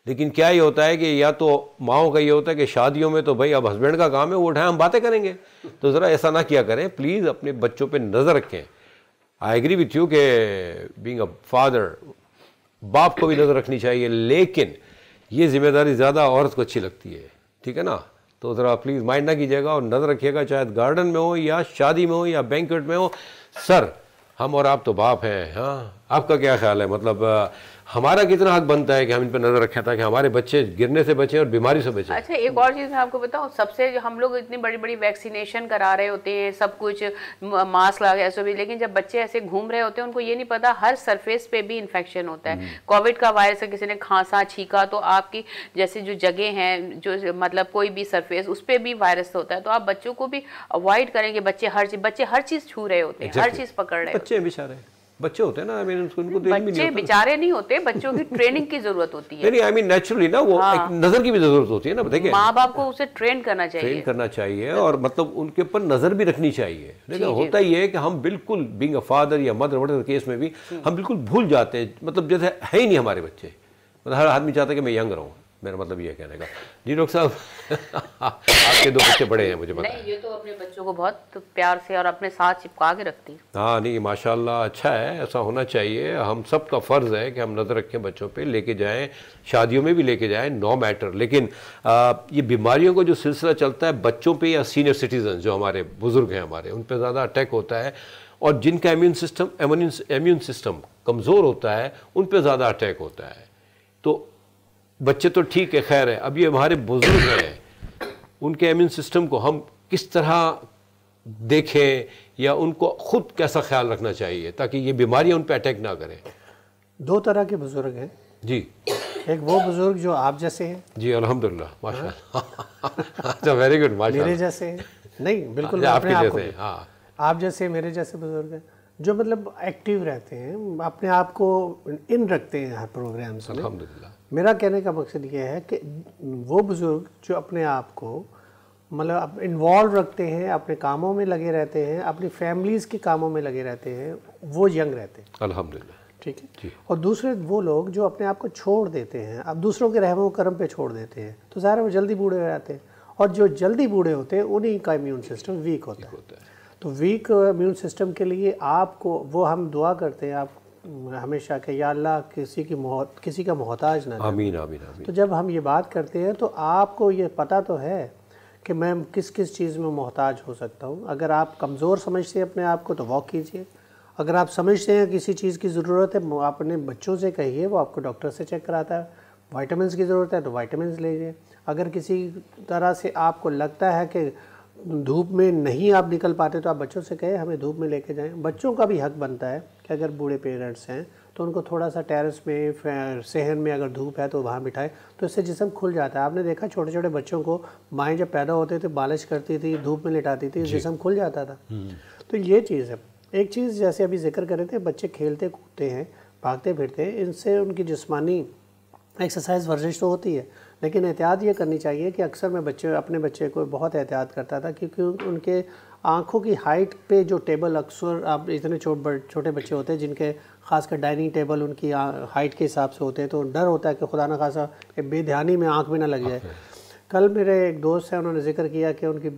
लेकिन क्या ये होता है कि या तो माओं का ये होता है कि शादियों में तो भाई अब हस्बैंड का काम है, वो उठाए हम बातें करेंगे। तो ज़रा ऐसा ना किया करें प्लीज़, अपने बच्चों पे नज़र रखें। आई एग्री विथ यू कि बीइंग अ फादर, बाप को भी नज़र रखनी चाहिए, लेकिन ये जिम्मेदारी ज़्यादा औरत को अच्छी लगती है, ठीक है ना। तो ज़रा प्लीज़ माइंड ना कीजिएगा और नज़र रखिएगा, चाहे गार्डन में हो या शादी में हो या बैंक्वेट में हो। सर, हम और आप तो बाप हैं, हाँ, आपका क्या ख्याल है? मतलब हमारा कितना हक बनता है कि हम इन पर नजर रखें ताकि हमारे बच्चे गिरने से बचें और बीमारी से बचें। अच्छा, एक और चीज़ मैं आपको बताऊं, सबसे हम लोग इतनी बड़ी बड़ी वैक्सीनेशन करा रहे होते हैं, सब कुछ मास्क लगा ऐसे भी, लेकिन जब बच्चे ऐसे घूम रहे होते हैं, उनको ये नहीं पता हर सरफेस पे भी इन्फेक्शन होता है। कोविड का वायरस है, किसी ने खांसा छींका तो आपकी जैसे जो जगह हैं, जो मतलब कोई भी सरफेस, उस पर भी वायरस होता है। तो आप बच्चों को भी अवॉइड करेंगे। बच्चे हर चीज़ छू रहे होते हैं, हर चीज़ पकड़ रहे बच्चे बेचारे बच्चे होते हैं ना, उनको बच्चे बेचारे नहीं होते, बच्चों की ट्रेनिंग की जरूरत होती है। नहीं, आई मीन नेचुरली ना, वो एक नजर की भी जरूरत होती है ना, देखिए माँ बाप को उसे ट्रेन करना चाहिए, और मतलब उनके ऊपर नजर भी रखनी चाहिए। लेकिन होता ही है कि हम बिल्कुल बीइंग अ फादर या मदर वट केस में भी हम बिल्कुल भूल जाते हैं, मतलब जैसे है ही नहीं हमारे बच्चे। मतलब हर आदमी चाहता है कि मैं यंग रहूँ, मेरा मतलब ये कहने का। जी डॉक्टर साहब, आपके 2 बच्चे बड़े हैं, मुझे पता है। ये तो अपने बच्चों को बहुत प्यार से और अपने साथ चिपका के रखती है। हाँ, नहीं माशाल्लाह, अच्छा है, ऐसा होना चाहिए। हम सब का फ़र्ज़ है कि हम नज़र रखें बच्चों पे, लेके जाएं, शादियों में भी लेके जाएं, नो मैटर। लेकिन ये बीमारियों का जो सिलसिला चलता है बच्चों पे या सीनियर सिटीजन जो हमारे बुज़ुर्ग हैं हमारे, उन पर ज़्यादा अटैक होता है, और जिनका इम्यून सिस्टम कमज़ोर होता है उन पर ज़्यादा अटैक होता है। तो बच्चे तो ठीक है, खैर है, अब ये हमारे बुज़ुर्ग हैं, उनके इम्यून सिस्टम को हम किस तरह देखें या उनको खुद कैसा ख्याल रखना चाहिए ताकि ये बीमारियां उन पे अटैक ना करें? 2 तरह के बुजुर्ग हैं जी। एक वो बुजुर्ग जो आप जैसे हैं। जी अल्हम्दुलिल्लाह, माशाल्लाह। अच्छा, वेरी गुड, माशाल्लाह। मेरे जैसे हैं? नहीं, बिल्कुल आपके जैसे। हाँ, आप जैसे, मेरे जैसे बुजुर्ग हैं जो मतलब एक्टिव रहते हैं, अपने आप को इन रखते हैं हर प्रोग्राम से। अल्हम्दुलिल्लाह। मेरा कहने का मकसद ये है कि वो बुजुर्ग जो अपने आप को मतलब इन्वॉल्व रखते हैं, अपने कामों में लगे रहते हैं, अपनी फैमिलीज़ के कामों में लगे रहते हैं, वो यंग रहते हैं। अल्हम्दुलिल्लाह, ठीक है। और दूसरे वो लोग जो अपने आप को छोड़ देते हैं, अब दूसरों के रहमो करम पे छोड़ देते हैं, तो ज़ाहिर है वो जल्दी बूढ़े हो जाते हैं। और जो जल्दी बूढ़े होते हैं उन्हीं का इम्यून सिस्टम वीक होता है। तो वीक इम्यून सिस्टम के लिए आपको वो हम दुआ करते हैं आप हमेशा कि या अल्लाह किसी का मोहताज ना। आमीन आमीन आमीन। तो जब हम ये बात करते हैं तो आपको ये पता तो है कि मैं किस किस चीज़ में मोहताज हो सकता हूँ। अगर आप कमज़ोर समझते हैं अपने आप को तो वॉक कीजिए। अगर आप समझते हैं किसी चीज़ की ज़रूरत है, अपने बच्चों से कहिए, वो आपको डॉक्टर से चेक कराता है। विटामिन्स की ज़रूरत है तो विटामिन्स लीजिए। अगर किसी तरह से आपको लगता है कि धूप में नहीं आप निकल पाते तो आप बच्चों से कहें हमें धूप में लेके जाएं। बच्चों का भी हक बनता है कि अगर बूढ़े पेरेंट्स हैं तो उनको थोड़ा सा टेरेस में, सहन में अगर धूप है तो वहाँ बिठाएं, तो इससे जिस्म खुल जाता है। आपने देखा छोटे छोटे बच्चों को माएँ जब पैदा होते थे मालिश करती थी, धूप में लिटाती थी, जिस्म खुल जाता था। तो ये चीज़ है। एक चीज़ जैसे अभी जिक्र कर रहे थे, बच्चे खेलते कूदते हैं, भागते फिरते हैं, इनसे उनकी जिस्मानी एक्सरसाइज वर्जिश तो होती है, लेकिन एहतियात ये करनी चाहिए कि अक्सर मैं अपने बच्चे को बहुत एहतियात करता था, क्योंकि उनके आँखों की हाइट पे जो टेबल, अक्सर आप इतने छोटे बच्चे होते हैं जिनके खासकर डाइनिंग टेबल उनकी हाइट के हिसाब से होते हैं, तो डर होता है कि खुदा न खासा बेध्यानी में आँख भी ना लग जाए। कल मेरे एक दोस्त है, उन्होंने जिक्र किया कि उनकी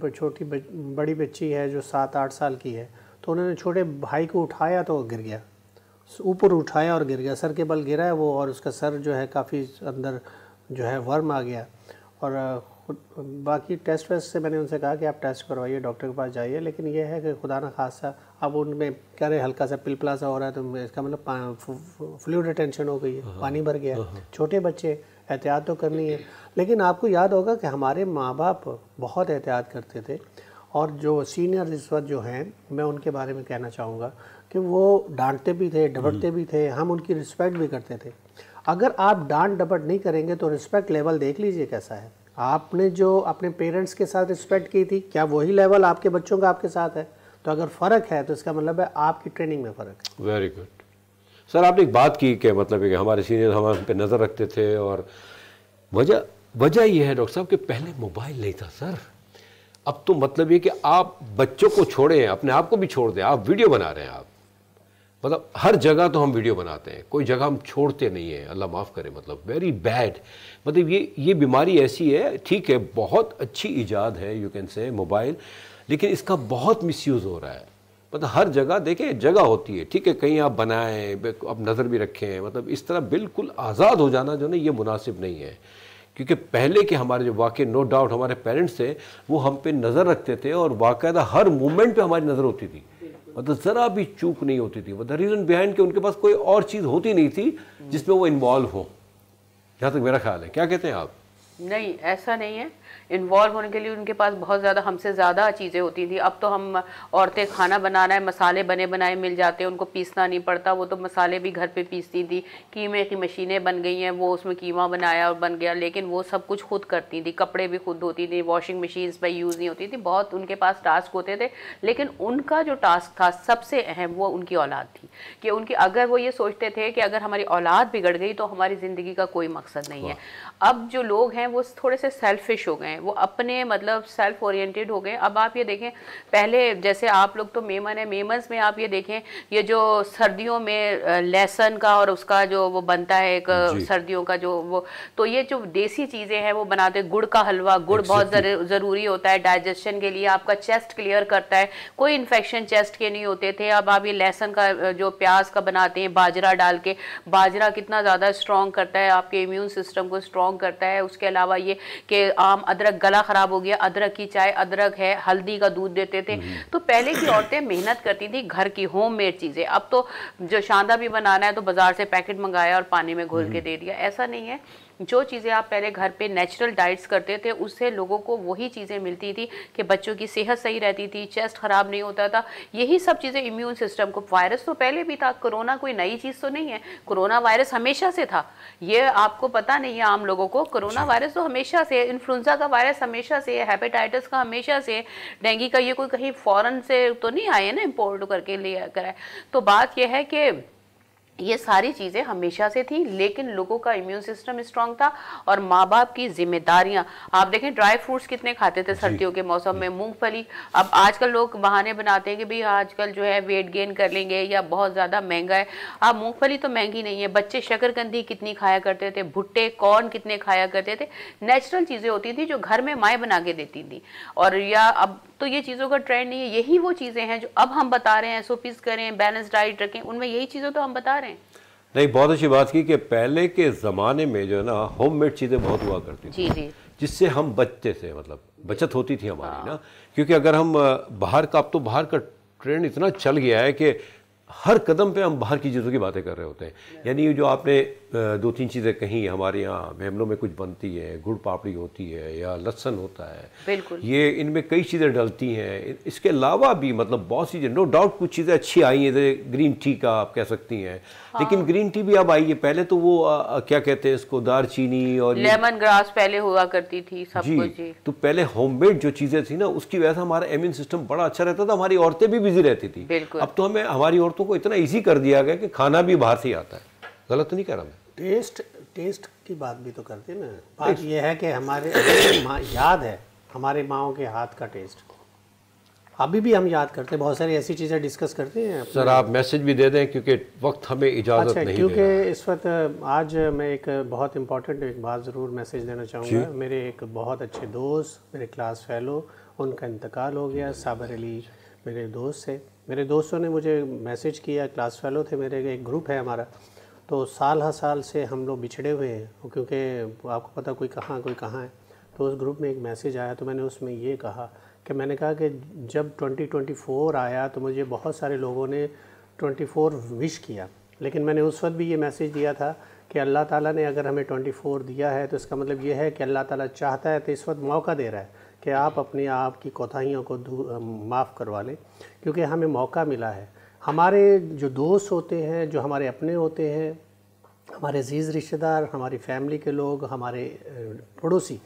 बड़ी बच्ची है जो 7-8 साल की है, तो उन्होंने छोटे भाई को उठाया तो गिर गया, ऊपर उठाया और गिर गया, सर के बल गिरा है वो, और उसका सर जो है काफ़ी अंदर जो है वर्म आ गया। और बाकी टेस्ट वेस्ट से मैंने उनसे कहा कि आप टेस्ट करवाइए, डॉक्टर के पास जाइए, लेकिन ये है कि खुदा न खासा अब उनमें कह रहे हल्का सा पिलपला सा हो रहा है, तो इसका मतलब फ्लूइड रिटेंशन हो गई है, पानी भर गया। छोटे बच्चे, एहतियात तो करनी है, लेकिन आपको याद होगा कि हमारे माँ बाप बहुत एहतियात करते थे, और जो सीनियर इस वक्त जो हैं मैं उनके बारे में कहना चाहूँगा कि वो डांटते भी थे, डपटते भी थे, हम उनकी रिस्पेक्ट भी करते थे। अगर आप डांट डपट नहीं करेंगे तो रिस्पेक्ट लेवल देख लीजिए कैसा है। आपने जो अपने पेरेंट्स के साथ रिस्पेक्ट की थी, क्या वही लेवल आपके बच्चों का आपके साथ है? तो अगर फ़र्क है तो इसका मतलब है आपकी ट्रेनिंग में फ़र्क है। वेरी गुड सर, आपने एक बात की कि मतलब कि हमारे सीनियर हमारे पे नज़र रखते थे, और वजह यह है डॉक्टर साहब कि पहले मोबाइल नहीं था सर। अब तो मतलब ये कि आप बच्चों को छोड़ें, अपने आप को भी छोड़ दें, आप वीडियो बना रहे हैं। आप मतलब हर जगह तो हम वीडियो बनाते हैं, कोई जगह हम छोड़ते नहीं हैं, अल्लाह माफ़ करे। मतलब वेरी बैड, मतलब ये बीमारी ऐसी है, ठीक है बहुत अच्छी इजाद है यू कैन से मोबाइल, लेकिन इसका बहुत मिसयूज़ हो रहा है। मतलब हर जगह देखें, जगह होती है, ठीक है कहीं आप बनाएं, अब नज़र भी रखें, मतलब इस तरह बिल्कुल आज़ाद हो जाना जो ना ये मुनासिब नहीं है। क्योंकि पहले के हमारे जो वाकई नो डाउट हमारे पेरेंट्स थे वो हम पे नज़र रखते थे, और वाक़ायदा हर मूवमेंट पे हमारी नज़र होती थी, मतलब ज़रा भी चूक नहीं होती थी। मतलब रीज़न बिहाइंड के उनके पास कोई और चीज़ होती नहीं थी जिसमें वो इन्वॉल्व हो, जहाँ तक मेरा ख्याल है। क्या कहते हैं आप? नहीं, ऐसा नहीं है। इन्वॉल्व होने के लिए उनके पास बहुत ज़्यादा, हमसे ज़्यादा चीज़ें होती थी। अब तो हम औरतें खाना बनाना है, मसाले बने बनाए मिल जाते हैं, उनको पीसना नहीं पड़ता। वो तो मसाले भी घर पे पीसती थी, कीमे की मशीनें बन गई हैं, वो उसमें कीमा बनाया और बन गया, लेकिन वो सब कुछ खुद करती थी, कपड़े भी खुद धोती थी, वॉशिंग मशीन्स पर यूज़ नहीं होती थी। बहुत उनके पास टास्क होते थे, लेकिन उनका जो टास्क था सबसे अहम वो उनकी औलाद थी। कि उनकी, अगर वो ये सोचते थे कि अगर हमारी औलाद बिगड़ गई तो हमारी ज़िंदगी का कोई मकसद नहीं है। अब जो लोग हैं वो थोड़े से सेल्फिश हो गए हैं, वो अपने मतलब सेल्फ ओरिएंटेड हो गए। अब आप ये देखें, पहले जैसे आप लोग तो मेमन है, मेमन्स में आप ये देखें, ये जो सर्दियों में लहसुन का और उसका जो वो बनता है एक सर्दियों का जो वो, तो ये जो देसी चीज़ें हैं वो बनाते, गुड़ का हलवा, गुड़ बहुत ज़रूरी होता है डाइजेशन के लिए, आपका चेस्ट क्लियर करता है, कोई इन्फेक्शन चेस्ट के नहीं होते थे। अब आप ये लहसुन का जो प्याज का बनाते हैं बाजरा डाल के, बाजरा कितना ज़्यादा स्ट्रॉन्ग करता है, आपके इम्यून सिस्टम को स्ट्रॉन्ग करता है। उसके अलावा ये कि आम अदरक, गला ख़राब हो गया, अदरक की चाय, अदरक है, हल्दी का दूध देते थे। तो पहले की औरतें मेहनत करती थी, घर की होममेड चीज़ें। अब तो जो शांदा भी बनाना है तो बाजार से पैकेट मंगाया और पानी में घोल के दे दिया। ऐसा नहीं है, जो चीज़ें आप पहले घर पे नेचुरल डाइट्स करते थे उससे लोगों को वही चीज़ें मिलती थी कि बच्चों की सेहत सही रहती थी, चेस्ट ख़राब नहीं होता था। यही सब चीज़ें इम्यून सिस्टम को, वायरस तो पहले भी था, कोरोना कोई नई चीज़ तो नहीं है, कोरोना वायरस हमेशा से था, ये आपको पता नहीं है आम लोगों को। कोरोना वायरस तो हमेशा से, इन्फ्लुएंजा का वायरस हमेशा से, हेपेटाइटिस का हमेशा से, डेंगू का ये कोई कहीं फॉरेन से तो नहीं आए ना, इम्पोर्ट करके ले कराए। तो बात यह है कि ये सारी चीज़ें हमेशा से थी, लेकिन लोगों का इम्यून सिस्टम स्ट्रांग था और माँ बाप की जिम्मेदारियां। आप देखें ड्राई फ्रूट्स कितने खाते थे सर्दियों के मौसम में, मूंगफली। अब आजकल लोग बहाने बनाते हैं कि भाई आजकल जो है वेट गेन कर लेंगे या बहुत ज़्यादा महंगा है। अब मूंगफली तो महंगी नहीं है, बच्चे शकरकंदी कितनी खाया करते थे, भुट्टे, कॉर्न कितने खाया करते थे। नेचुरल चीज़ें होती थी जो घर में माएँ बना के देती थी। और या अब तो ये चीज़ों का ट्रेंड नहीं है, यही वो चीज़ें हैं जो अब हम बता रहे हैं, एसओपीज करें, बैलेंस डाइट रखें, उनमें यही चीज़ें तो हम बता रहे हैं। नहीं, बहुत अच्छी बात की कि पहले के ज़माने में जो है ना होममेड चीज़ें बहुत हुआ करती थी, जी, जिससे हम बचते थे, मतलब बचत होती थी हमारी ना। क्योंकि अगर हम बाहर का, अब तो बाहर का ट्रेंड इतना चल गया है कि हर कदम पे हम बाहर की चीज़ों की बातें कर रहे होते हैं। यानी ये जो आपने 2-3 चीज़ें कहीं, हमारे यहाँ मेमनों में कुछ बनती है, गुड़ पापड़ी होती है या लहसुन होता है, बिल्कुल ये इनमें कई चीज़ें डलती हैं। इसके अलावा भी मतलब बहुत सी चीज़ें, नो डाउट कुछ चीज़ें अच्छी आई हैं, जैसे ग्रीन टी का आप कह सकती हैं। हाँ। लेकिन ग्रीन टी भी अब आई है, पहले तो वो क्या कहते हैं इसको, दारचीनी और लेमन ग्रास पहले हुआ करती थी सब कुछ जी। तो पहले होममेड जो चीज़ें थी ना, उसकी वजह से हमारा इम्यून सिस्टम बड़ा अच्छा रहता था, हमारी औरतें भी बिजी रहती थी। अब तो हमें हमारी औरतों को इतना ईजी कर दिया गया कि खाना भी बाहर से ही आता है। गलत तो नहीं कह रहा मैं? टेस्ट की बात भी तो करते हैं ना। बात ये है कि हमारे याद है हमारे माँओं के हाथ का टेस्ट, अभी भी हम याद करते हैं, बहुत सारी ऐसी चीज़ें डिस्कस करते हैं। सर आप मैसेज भी दे दें क्योंकि वक्त हमें इजाज़त नहीं क्योंकि इस वक्त आज मैं एक बहुत इम्पॉर्टेंट एक बात ज़रूर मैसेज देना चाहूँगा। मेरे एक बहुत अच्छे दोस्त, मेरे क्लास फेलो, उनका इंतकाल हो गया। साबर अली मेरे दोस्त थे। मेरे दोस्तों ने मुझे मैसेज किया, क्लास फेलो थे मेरे, एक ग्रुप है हमारा, तो साल हर साल से हम लोग बिछड़े हुए हैं क्योंकि आपको पता कोई कहाँ है। तो उस ग्रुप में एक मैसेज आया, तो मैंने उसमें ये कहा कि मैंने कहा कि जब 2024 आया तो मुझे बहुत सारे लोगों ने 24 विश किया, लेकिन मैंने उस वक्त भी ये मैसेज दिया था कि अल्लाह ताला ने अगर हमें 24 दिया है तो इसका मतलब ये है कि अल्लाह ताला चाहता है तो इस वक्त मौका दे रहा है कि आप अपने आप की कोताहियों को माफ़ करवा लें, क्योंकि हमें मौका मिला है। हमारे जो दोस्त होते हैं, जो हमारे अपने होते हैं, हमारे अजीज़ रिश्तेदार, हमारी फैमिली के लोग, हमारे पड़ोसी,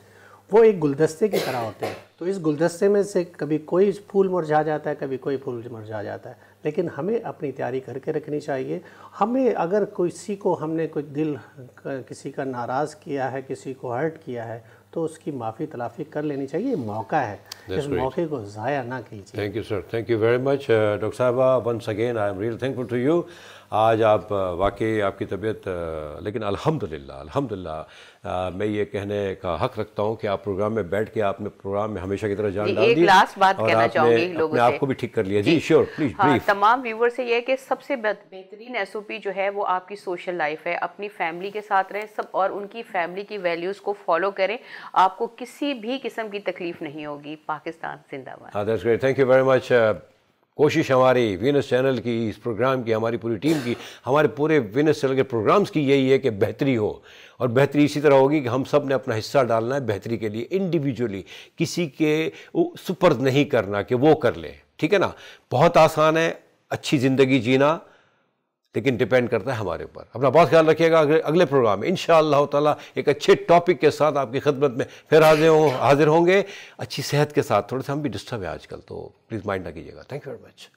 वो एक गुलदस्ते की तरह होते हैं। तो इस गुलदस्ते में से कभी कोई फूल मुरझा जाता है, कभी कोई फूल मुरझा जाता है, लेकिन हमें अपनी तैयारी करके रखनी चाहिए। हमें अगर किसी को हमने कोई दिल किसी का नाराज़ किया है, किसी को हर्ट किया है, तो उसकी माफ़ी तलाफ़ी कर लेनी चाहिए। ये मौका है, इस मौके को ज़ाया ना कीजिए। Thank you sir, thank you very much doctor साहबा, once again I am really thankful to you. आज आप वाकई आपकी तबीयत, लेकिन अल्हम्दुलिल्लाह मैं ये कहने का हक़ रखता हूँ कि आप प्रोग्राम में बैठ के आपने प्रोग्राम में हमेशा की तरह जान डाल दी। एक लास्ट बात कहना चाहूँगी लोगों से, आपको भी ठीक कर लिया जी। Sure, please brief. तमाम व्यूवर से ये है कि सबसे बेहतरीन एसओपी जो है वो आपकी सोशल लाइफ है। अपनी फैमिली के साथ रहें सब, और उनकी फैमिली की वैल्यूज़ को फॉलो करें, आपको किसी भी किस्म की तकलीफ नहीं होगी। पाकिस्तान जिंदाबाद। That's great, thank you very much. कोशिश हमारी वीनस चैनल की, इस प्रोग्राम की, हमारी पूरी टीम की, हमारे पूरे वीनस चैनल के प्रोग्राम्स की यही है कि बेहतरी हो, और बेहतरी इसी तरह होगी कि हम सब ने अपना हिस्सा डालना है बेहतरी के लिए, इंडिविजुअली, किसी के सुपर्द नहीं करना कि वो कर ले। ठीक है ना? बहुत आसान है अच्छी ज़िंदगी जीना, लेकिन डिपेंड करता है हमारे ऊपर। अपना बहुत ख्याल रखिएगा। अगले प्रोग्राम में इंशाअल्लाह ताला एक अच्छे टॉपिक के साथ आपकी खिदमत में फिर हाजिर होंगे, अच्छी सेहत के साथ। थोड़ा सा हम भी डिस्टर्ब है आजकल, तो प्लीज़ माइंड ना कीजिएगा। Thank you very much.